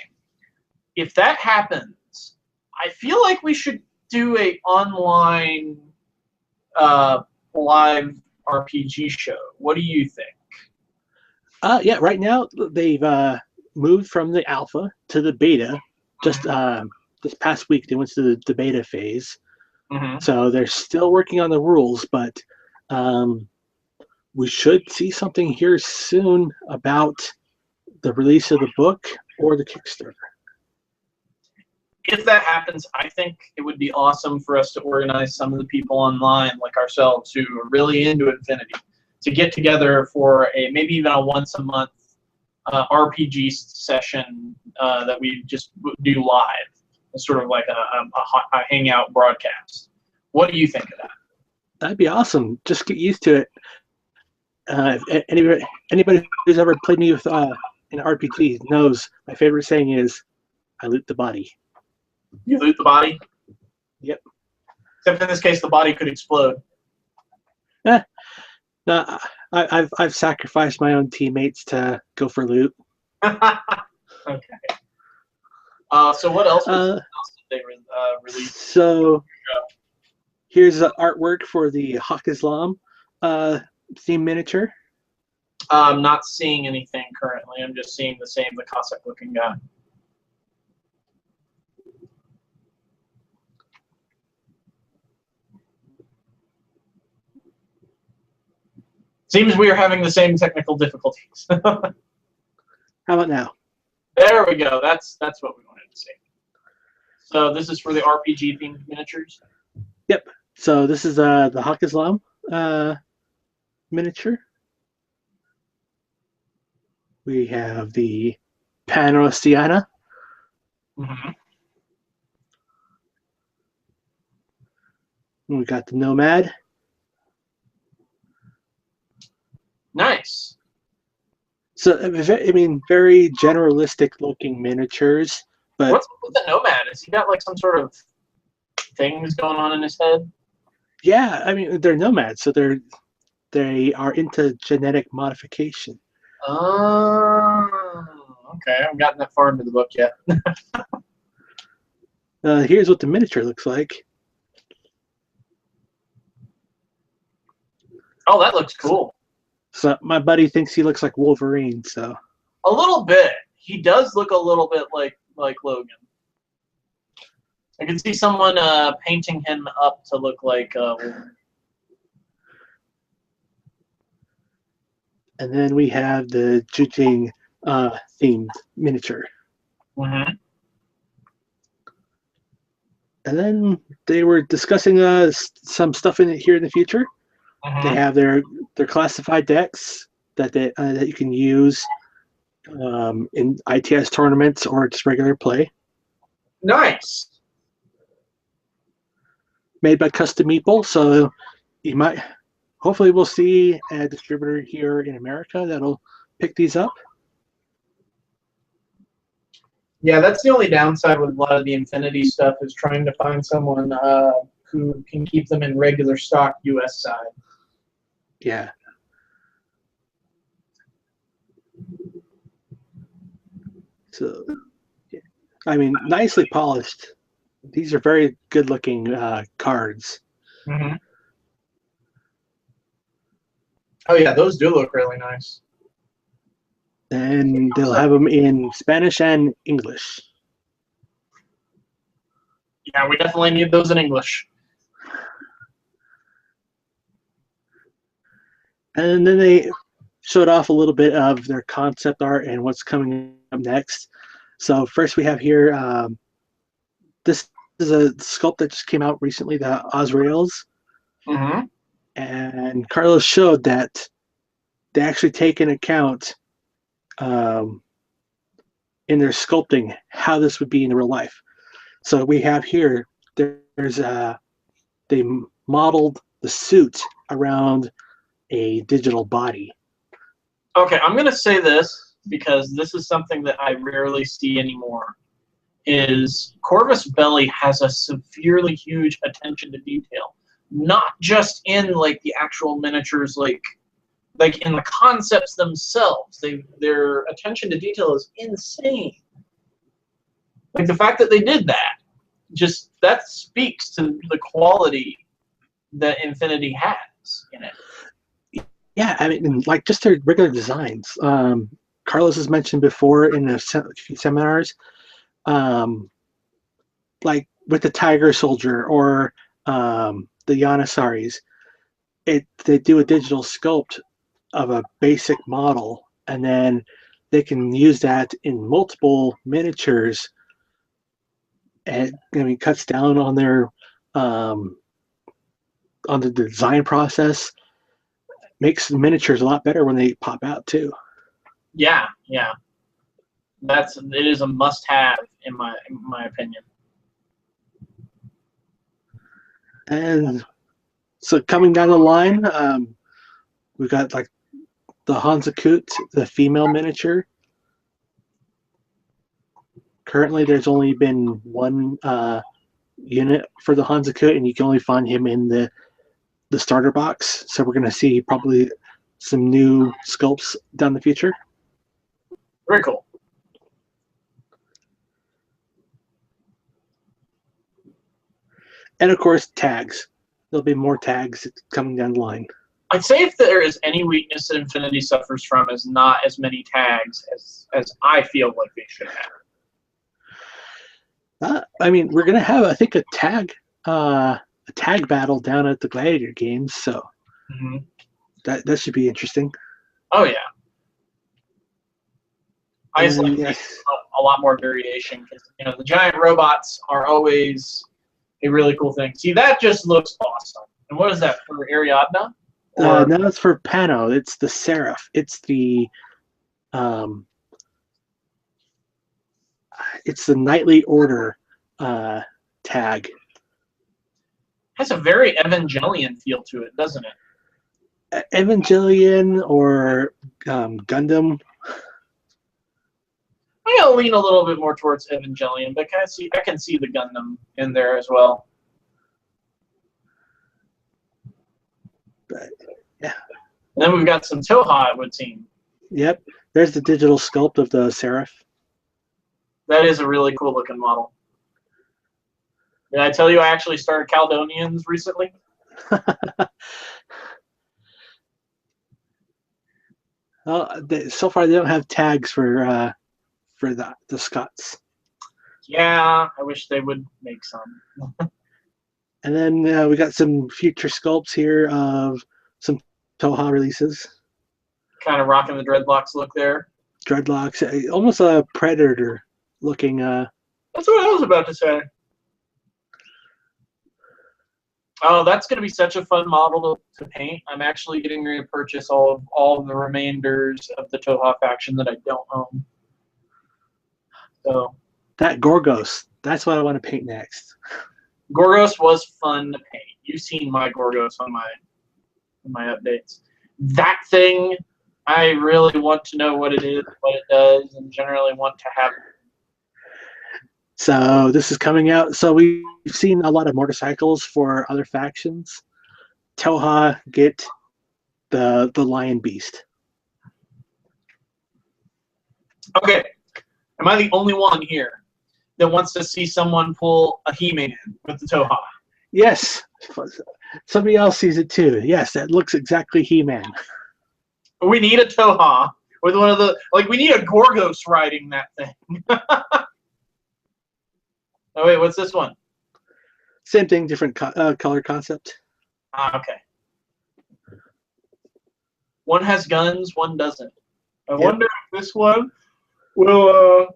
If that happens, I feel like we should do a online live RPG show. What do you think? Yeah, right now they've moved from the alpha to the beta. Just this past week they went to the beta phase. Mm-hmm. So they're still working on the rules, but we should see something here soon about the release of the book or the Kickstarter. if that happens, I think it would be awesome for us to organize some of the people online like ourselves who are really into Infinity to get together for maybe even a once a month RPG session that we just do live. It's sort of like a hangout broadcast. What do you think of that? That'd be awesome. Just get used to it. Anybody who's ever played me with an RPG knows my favorite saying is, "I loot the body." You loot the body? Yep. Except in this case, the body could explode. No, I've sacrificed my own teammates to go for loot. Okay. So what else did they release? So here's the artwork for the Hawk Islam theme miniature. I'm not seeing anything currently. I'm just seeing the Cossack looking guy. Seems we are having the same technical difficulties. How about now? There we go. That's what we wanted to see. So this is for the RPG themed miniatures? Yep. So this is the Hawk Islam miniature. We have the Panosiana. Mm-hmm. We got the Nomad. Nice. So I mean, very generalistic looking miniatures. But what's with the Nomad? Has he got like some sort of things going on in his head? Yeah, I mean they're nomads, so they are into genetic modification. Oh, okay. I haven't gotten that far into the book yet. Here's what the miniature looks like. Oh, that looks cool. So my buddy thinks he looks like Wolverine. So a little bit. He does look a little bit like Logan. I can see someone painting him up to look like Wolverine. And then we have the Jujing themed miniature. Mm-hmm. And then they were discussing some stuff here in the future. Mm-hmm. They have their classified decks that you can use in ITS tournaments or just regular play. Nice. Made by custom meeple, so you might. Hopefully, we'll see a distributor here in America that'll pick these up. Yeah, that's the only downside with a lot of the Infinity stuff is trying to find someone who can keep them in regular stock U.S. side. Yeah. So, I mean, nicely polished. These are very good-looking cards. Mm-hmm. Oh yeah, those do look really nice. And they'll have them in Spanish and English. Yeah, we definitely need those in English. And then they showed off a little bit of their concept art and what's coming up next. So first we have here, this is a sculpt that just came out recently, the Azraels. Mm-hmm. And Carlos showed that they actually take into account in their sculpting how this would be in real life. So we have here, they modeled the suit around a digital body. Okay, I'm going to say this because this is something that I rarely see anymore. Is Corvus Belli has a severely huge attention to detail, not just in like the actual miniatures, like in the concepts themselves. Their attention to detail is insane. Like the fact that they did that speaks to the quality that Infinity has in it. Yeah, I mean, like just their regular designs. Carlos has mentioned before in a few seminars, like with the Tiger Soldier or the Janissaries, they do a digital sculpt of a basic model, and then they can use that in multiple miniatures and I mean cuts down on their on the design process. Makes the miniatures a lot better when they pop out too. Yeah, yeah. It is a must-have in my opinion. And so coming down the line, we've got like the Hanzakut, the female miniature. Currently, there's only been one unit for the Hanzakut, and you can only find him in the starter box. So we're going to see probably some new sculpts down the future. Very cool. And of course, tags. There'll be more tags coming down the line. I'd say if there is any weakness that Infinity suffers from is not as many tags as I feel like they should have. I mean, we're gonna have, I think, a tag battle down at the Gladiator Games, so that should be interesting. Oh yeah. I just like yes. a lot more variation because the giant robots are always a really cool thing. See, that just looks awesome. And what is that for Ariadna? No, it's for Pano. It's the Seraph. It's the Knightly Order tag. Has a very Evangelion feel to it, doesn't it? Evangelion or Gundam. I'm gonna lean a little bit more towards Evangelion, but I can see the Gundam in there as well. But yeah. And then we've got some Toha, it would seem. Yep. There's the digital sculpt of the Seraph. That is a really cool looking model. Did I tell you I actually started Caledonians recently? Well, so far they don't have tags for the Scots. Yeah, I wish they would make some. And then we got some future sculpts here of some Toha releases. Kind of rocking the dreadlocks look there. Dreadlocks, almost a Predator looking. That's what I was about to say. Oh, that's going to be such a fun model to paint. I'm actually getting ready to purchase all of the remainders of the Toha faction that I don't own. So that Gorgos, that's what I want to paint next. Gorgos was fun to paint. You've seen my Gorgos on my updates. That thing, I really want to know what it is, what it does, and generally want to have it. So this is coming out. So we've seen a lot of motorcycles for other factions. Toha get the Lion Beast. Okay, am I the only one here that wants to see someone pull a He-Man with the Toha? Yes, somebody else sees it too. Yes, that looks exactly He-Man. We need a Toha with one of the we need a Gorgos riding that thing. Oh wait, what's this one? Same thing, different color concept. Ah, okay. One has guns, one doesn't. I wonder if this one will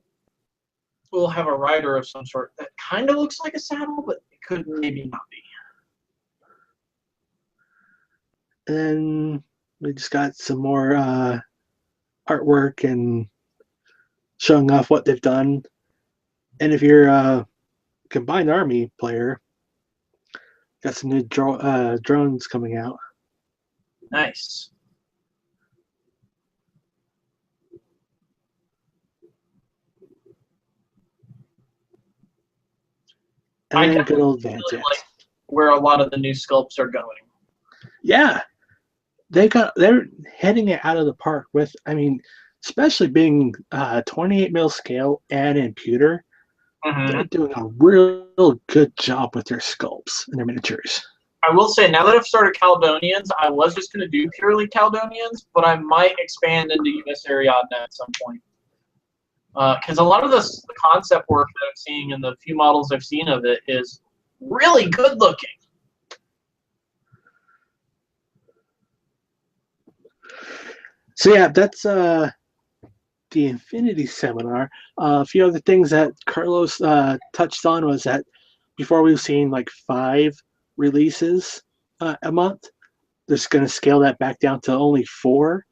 have a rider of some sort that kind of looks like a saddle, but it could maybe not be. And we just got some more artwork and showing off what they've done. And if you're a Combined Army player, got some new drones coming out. Nice. And then good old Vantage. Really like where a lot of the new sculpts are going. Yeah, they're hitting it out of the park with. I mean, especially being 28 mil scale and in pewter. They're doing a real good job with their sculpts and their miniatures. I will say, now that I've started Caledonians, I was just going to do purely Caledonians, but I might expand into US Ariadna at some point. Because a lot of the concept work that I'm seeing and the few models I've seen of it is really good looking. So yeah, that's the the Infinity Seminar, a few other things that Carlos touched on was that before we've seen like 5 releases a month, they're just going to scale that back down to only 4.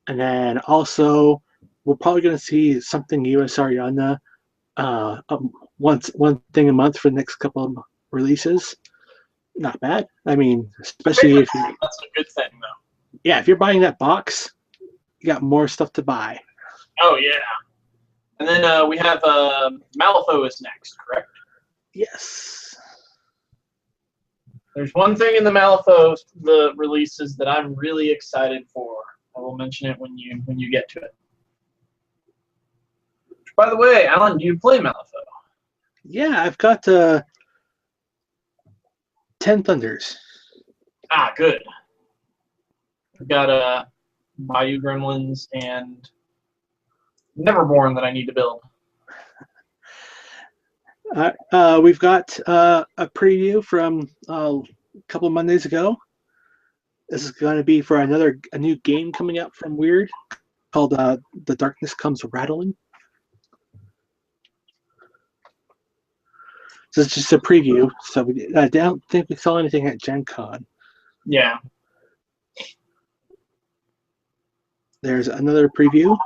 And then also, we're probably going to see something US Ariana one thing a month for the next couple of releases. Not bad. I mean, especially if you, that's a good thing, though. yeah, if you're buying that box, you got more stuff to buy. Oh yeah. And then we have Malifaux is next, correct? Yes. There's one thing in the Malifaux the releases that I'm really excited for. I will mention it when you get to it. By the way, Alan, do you play Malifaux? Yeah, I've got 10 Thunders. Ah, good. I've got Bayou Gremlins and Neverborn that I need to build. We've got a preview from a couple of Mondays ago. This is going to be for a new game coming out from Weird called The Darkness Comes Rattling. This is just a preview, so I don't think we saw anything at Gencon. Yeah. There's another preview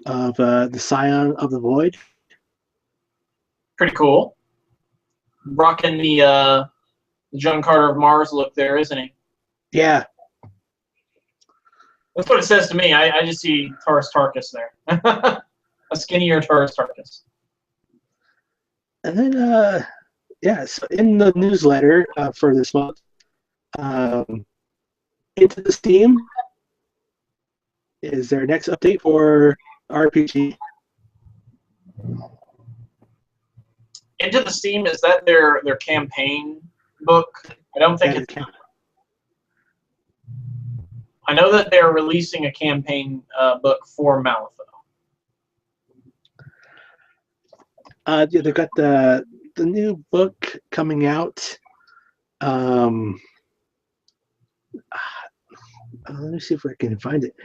of the Scion of the Void. Pretty cool. Rocking the John Carter of Mars look there, isn't he? Yeah. That's what it says to me. I just see Taurus Tarkus there. A skinnier Taurus Tarkus. And then, yeah, so in the newsletter for this month, Into the Steam is their next update for RPG. Into the Steam, is that their campaign book? I don't think it's. I know that they're releasing a campaign book for Malifaux. Yeah, they've got the new book coming out. Let me see if I can find it.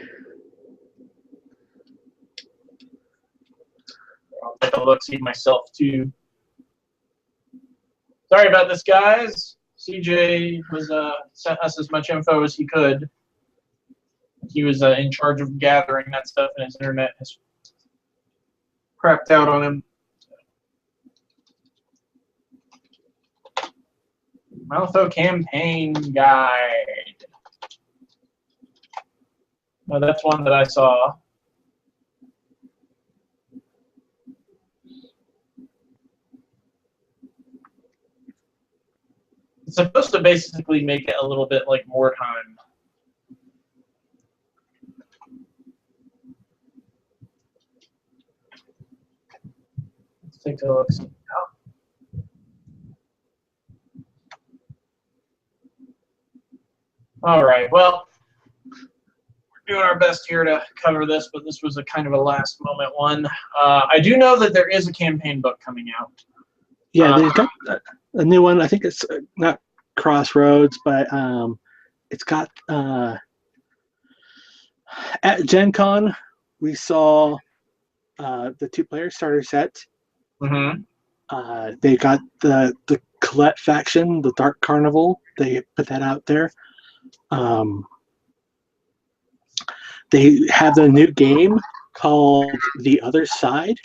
I'll take a look, see myself too. Sorry about this, guys. CJ was sent us as much info as he could. He was in charge of gathering that stuff, and his internet has crapped out on him. Malifaux campaign guide. No, that's one that I saw. It's supposed to basically make it a little bit like Mordheim. Let's take a look. All right, well, we're doing our best here to cover this, but this was a kind of a last moment one. I do know that there is a campaign book coming out. Yeah, they've got a new one. I think it's not Crossroads, but it's got at Gen Con, we saw the 2-player starter set. Mm-hmm. They got the Colette faction, the Dark Carnival. They put that out there. They have the new game called The Other Side.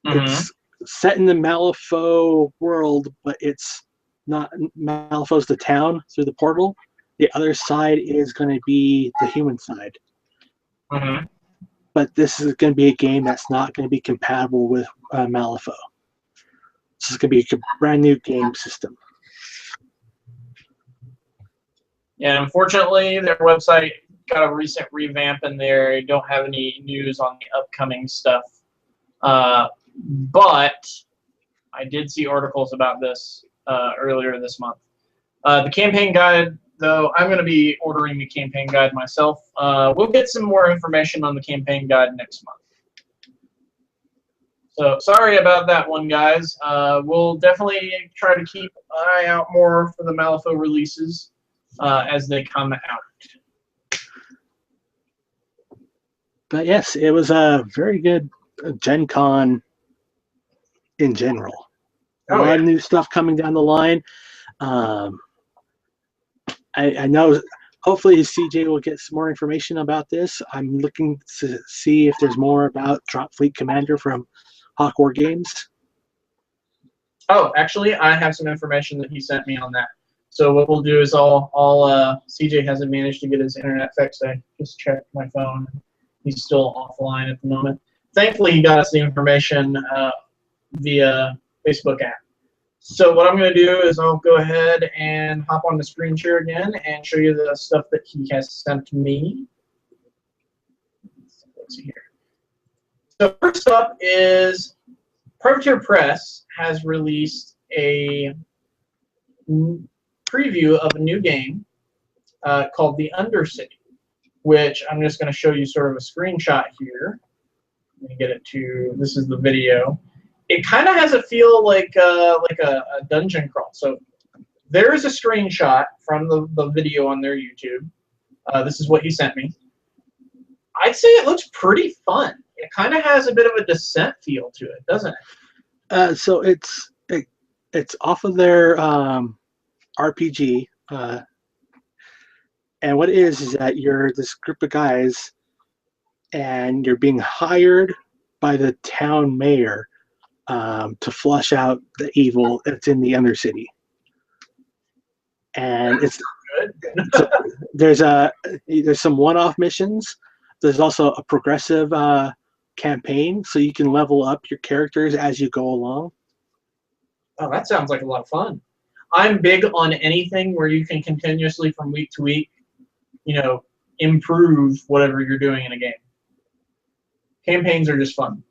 Mm-hmm. It's set in the Malifaux world, but it's not. Malifaux's the town through the portal. The other side is going to be the human side. Mm-hmm. But this is going to be a game that's not going to be compatible with Malifaux. This is going to be a brand new game system. Yeah, unfortunately, their website got a recent revamp, and they don't have any news on the upcoming stuff. But I did see articles about this earlier this month. The campaign guide, though, I'm going to be ordering the campaign guide myself. We'll get some more information on the campaign guide next month. So sorry about that one, guys. We'll definitely try to keep an eye out more for the Malifaux releases as they come out. But yes, it was a very good Gen Con in general. A lot of new stuff coming down the line. I know hopefully CJ will get some more information about this. I'm looking to see if there's more about Dropfleet Commander from Hoth War Games. Oh, actually, I have some information that he sent me on that. So what we'll do is CJ hasn't managed to get his internet fixed. I just checked my phone. He's still offline at the moment. Thankfully, he got us the information via Facebook app. So what I'm going to do is I'll go ahead and hop on the screen share again and show you the stuff that he has sent me. Let's see here. So first up is Privateer Press has released a preview of a new game called the Undercity, which I'm just going to show you sort of a screenshot here. Let me get it to, this is the video. It kind of has a feel like a dungeon crawl. So there is a screenshot from the video on their YouTube. This is what he sent me. I'd say it looks pretty fun. It kind of has a bit of a Descent feel to it, doesn't it? So it's off of their RPG, and what it is that you're this group of guys, and you're being hired by the town mayor to flush out the evil that's in the Undercity. And it's good. there's some one-off missions. There's also a progressive campaign, so you can level up your characters as you go along. Oh, that sounds like a lot of fun. I'm big on anything where you can continuously, from week to week, improve whatever you're doing in a game. Campaigns are just fun.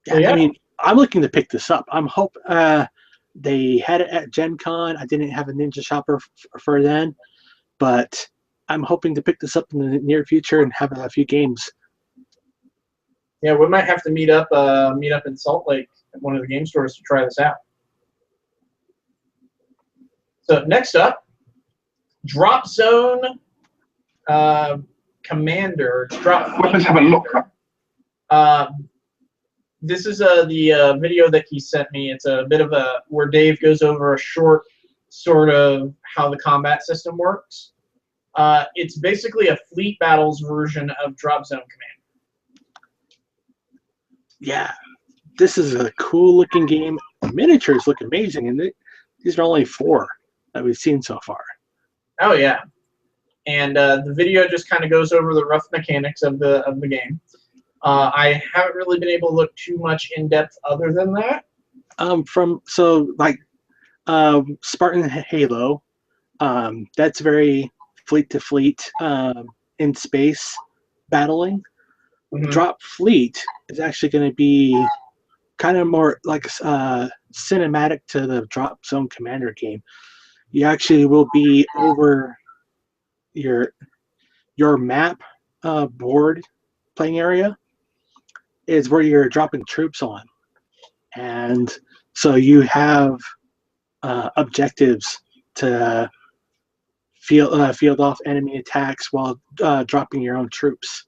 Yeah. I mean, I'm looking to pick this up. They had it at Gen Con. I didn't have a Ninja Shopper for then, but I'm hoping to pick this up in the near future and have a few games. Yeah, we might have to meet up in Salt Lake at one of the game stores to try this out. So next up, Drop Zone Commander. Weapons have a look. This is the video that he sent me. It's a bit of where Dave goes over a short sort of how the combat system works. It's basically a fleet battles version of Drop Zone Commander. Yeah, this is a cool looking game. The miniatures look amazing, and these are only 4 that we've seen so far. Oh yeah, and the video just kind of goes over the rough mechanics of the game. I haven't really been able to look too much in depth other than that. Spartan Halo, that's very fleet to fleet in space battling. Mm-hmm. Drop Fleet is actually going to be kind of more like cinematic to the Drop Zone Commander game. You actually will be over your map board playing area is where you're dropping troops on, and so you have objectives to field off enemy attacks while dropping your own troops.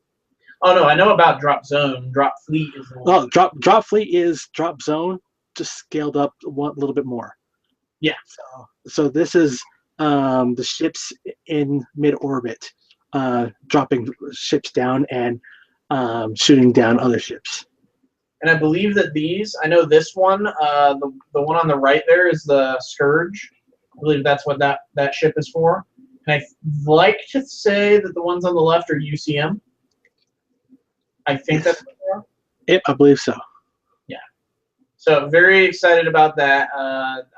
Oh no, I know about Drop Zone. Drop Fleet is the one. Oh, Drop Fleet is Drop Zone, just scaled up a little bit more. Yeah. So this is the ships in mid-orbit, dropping ships down and shooting down other ships. And I believe that I know this one, the one on the right there is the Scourge. I believe that's what that ship is for. And I'd like to say that the ones on the left are UCM. I think that's what they are. Yep, I believe so. Yeah. So very excited about that.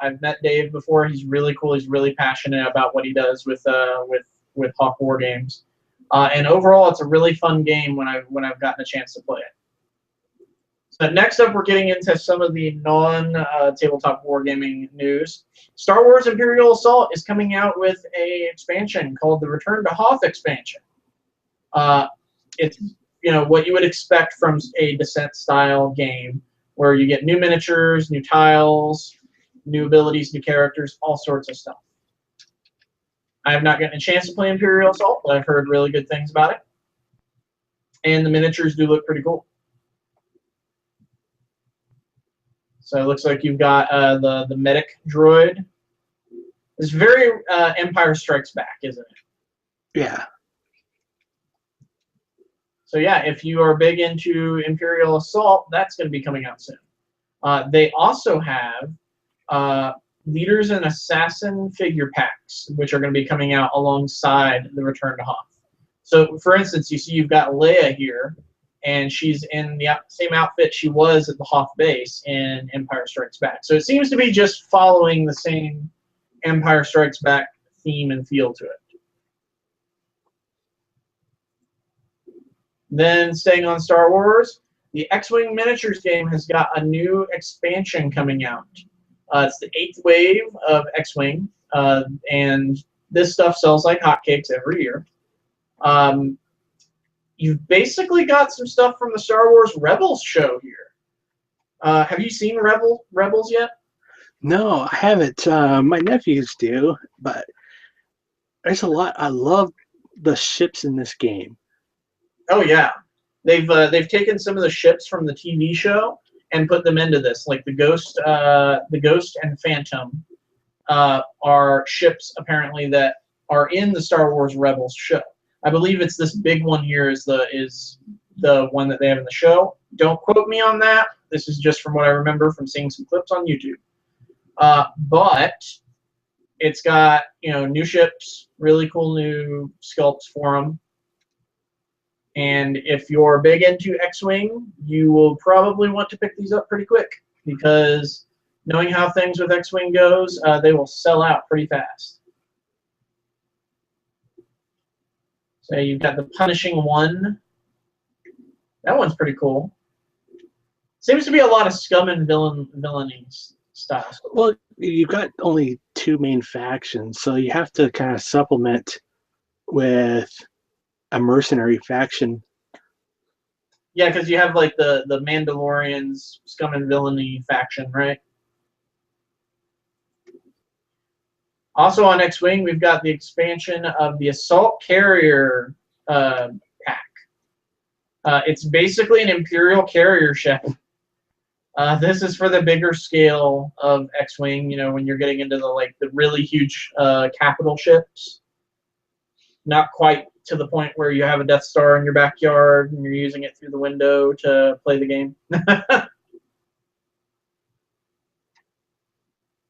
I've met Dave before. He's really cool. He's really passionate about what he does with Hoth War Games. And overall, it's a really fun game when I've gotten a chance to play it. So next up, we're getting into some of the non-tabletop wargaming news. Star Wars Imperial Assault is coming out with an expansion called the Return to Hoth expansion. It's what you would expect from a Descent-style game, where you get new miniatures, new tiles, new abilities, new characters, all sorts of stuff. I have not gotten a chance to play Imperial Assault, but I've heard really good things about it. and the miniatures do look pretty cool. So it looks like you've got the medic droid. It's very Empire Strikes Back, isn't it? Yeah. So yeah, if you are big into Imperial Assault, that's going to be coming out soon. They also have Leaders and Assassin figure packs, which are going to be coming out alongside the Return to Hoth. So, for instance, you see you've got Leia here, and she's in the same outfit she was at the Hoth base in Empire Strikes Back. So it seems to be just following the same Empire Strikes Back theme and feel to it. Then, staying on Star Wars, the X-Wing Miniatures game has got a new expansion coming out. It's the 8th wave of X-Wing, and this stuff sells like hotcakes every year. You've basically got some stuff from the Star Wars Rebels show here. Have you seen Rebels yet? No, I haven't. My nephews do, but there's a lot. I love the ships in this game. Oh yeah, they've taken some of the ships from the TV show and put them into this. Like the Ghost and Phantom are ships apparently that are in the Star Wars Rebels show. I believe it's this big one here is the one that they have in the show. Don't quote me on that. This is just from what I remember from seeing some clips on YouTube. But it's got new ships, really cool new sculpts for them. And if you're big into X-Wing, you will probably want to pick these up pretty quick because knowing how things with X-Wing goes, they will sell out pretty fast. So you've got the Punishing One. That one's pretty cool. Seems to be a lot of scum and villainy styles. Well, you've got only 2 main factions, so you have to kind of supplement with a mercenary faction. Yeah, because you have like the Mandalorians scum and villainy faction, right? Also on X-Wing, we've got the expansion of the Assault Carrier pack. It's basically an Imperial carrier ship. This is for the bigger scale of X-Wing. When you're getting into the really huge capital ships. Not quite to the point where you have a Death Star in your backyard and you're using it through the window to play the game. But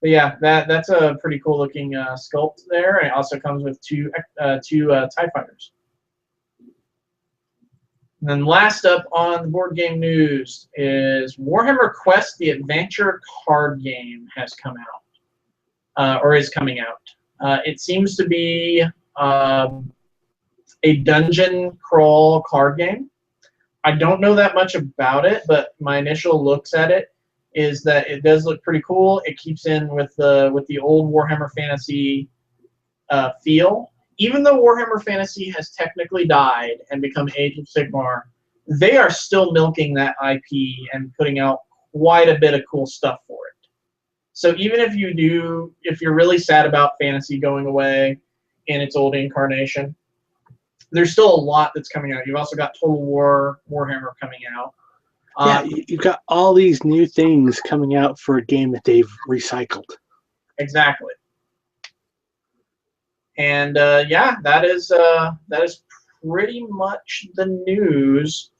yeah, that's a pretty cool looking sculpt there, and it also comes with two TIE fighters. And then last up on the board game news is Warhammer Quest: The Adventure card game has come out, or is coming out. It seems to be a dungeon crawl card game. I don't know that much about it, but my initial looks at it is that it does look pretty cool. It keeps in with the old Warhammer Fantasy feel. Even though Warhammer Fantasy has technically died and become Age of Sigmar, they are still milking that IP and putting out quite a bit of cool stuff for it. So even if you're really sad about Fantasy going away in its old incarnation, there's still a lot that's coming out. You've also got Total War Warhammer coming out. Yeah, you've got all these new things coming out for a game that they've recycled. Exactly. And yeah, that is pretty much the news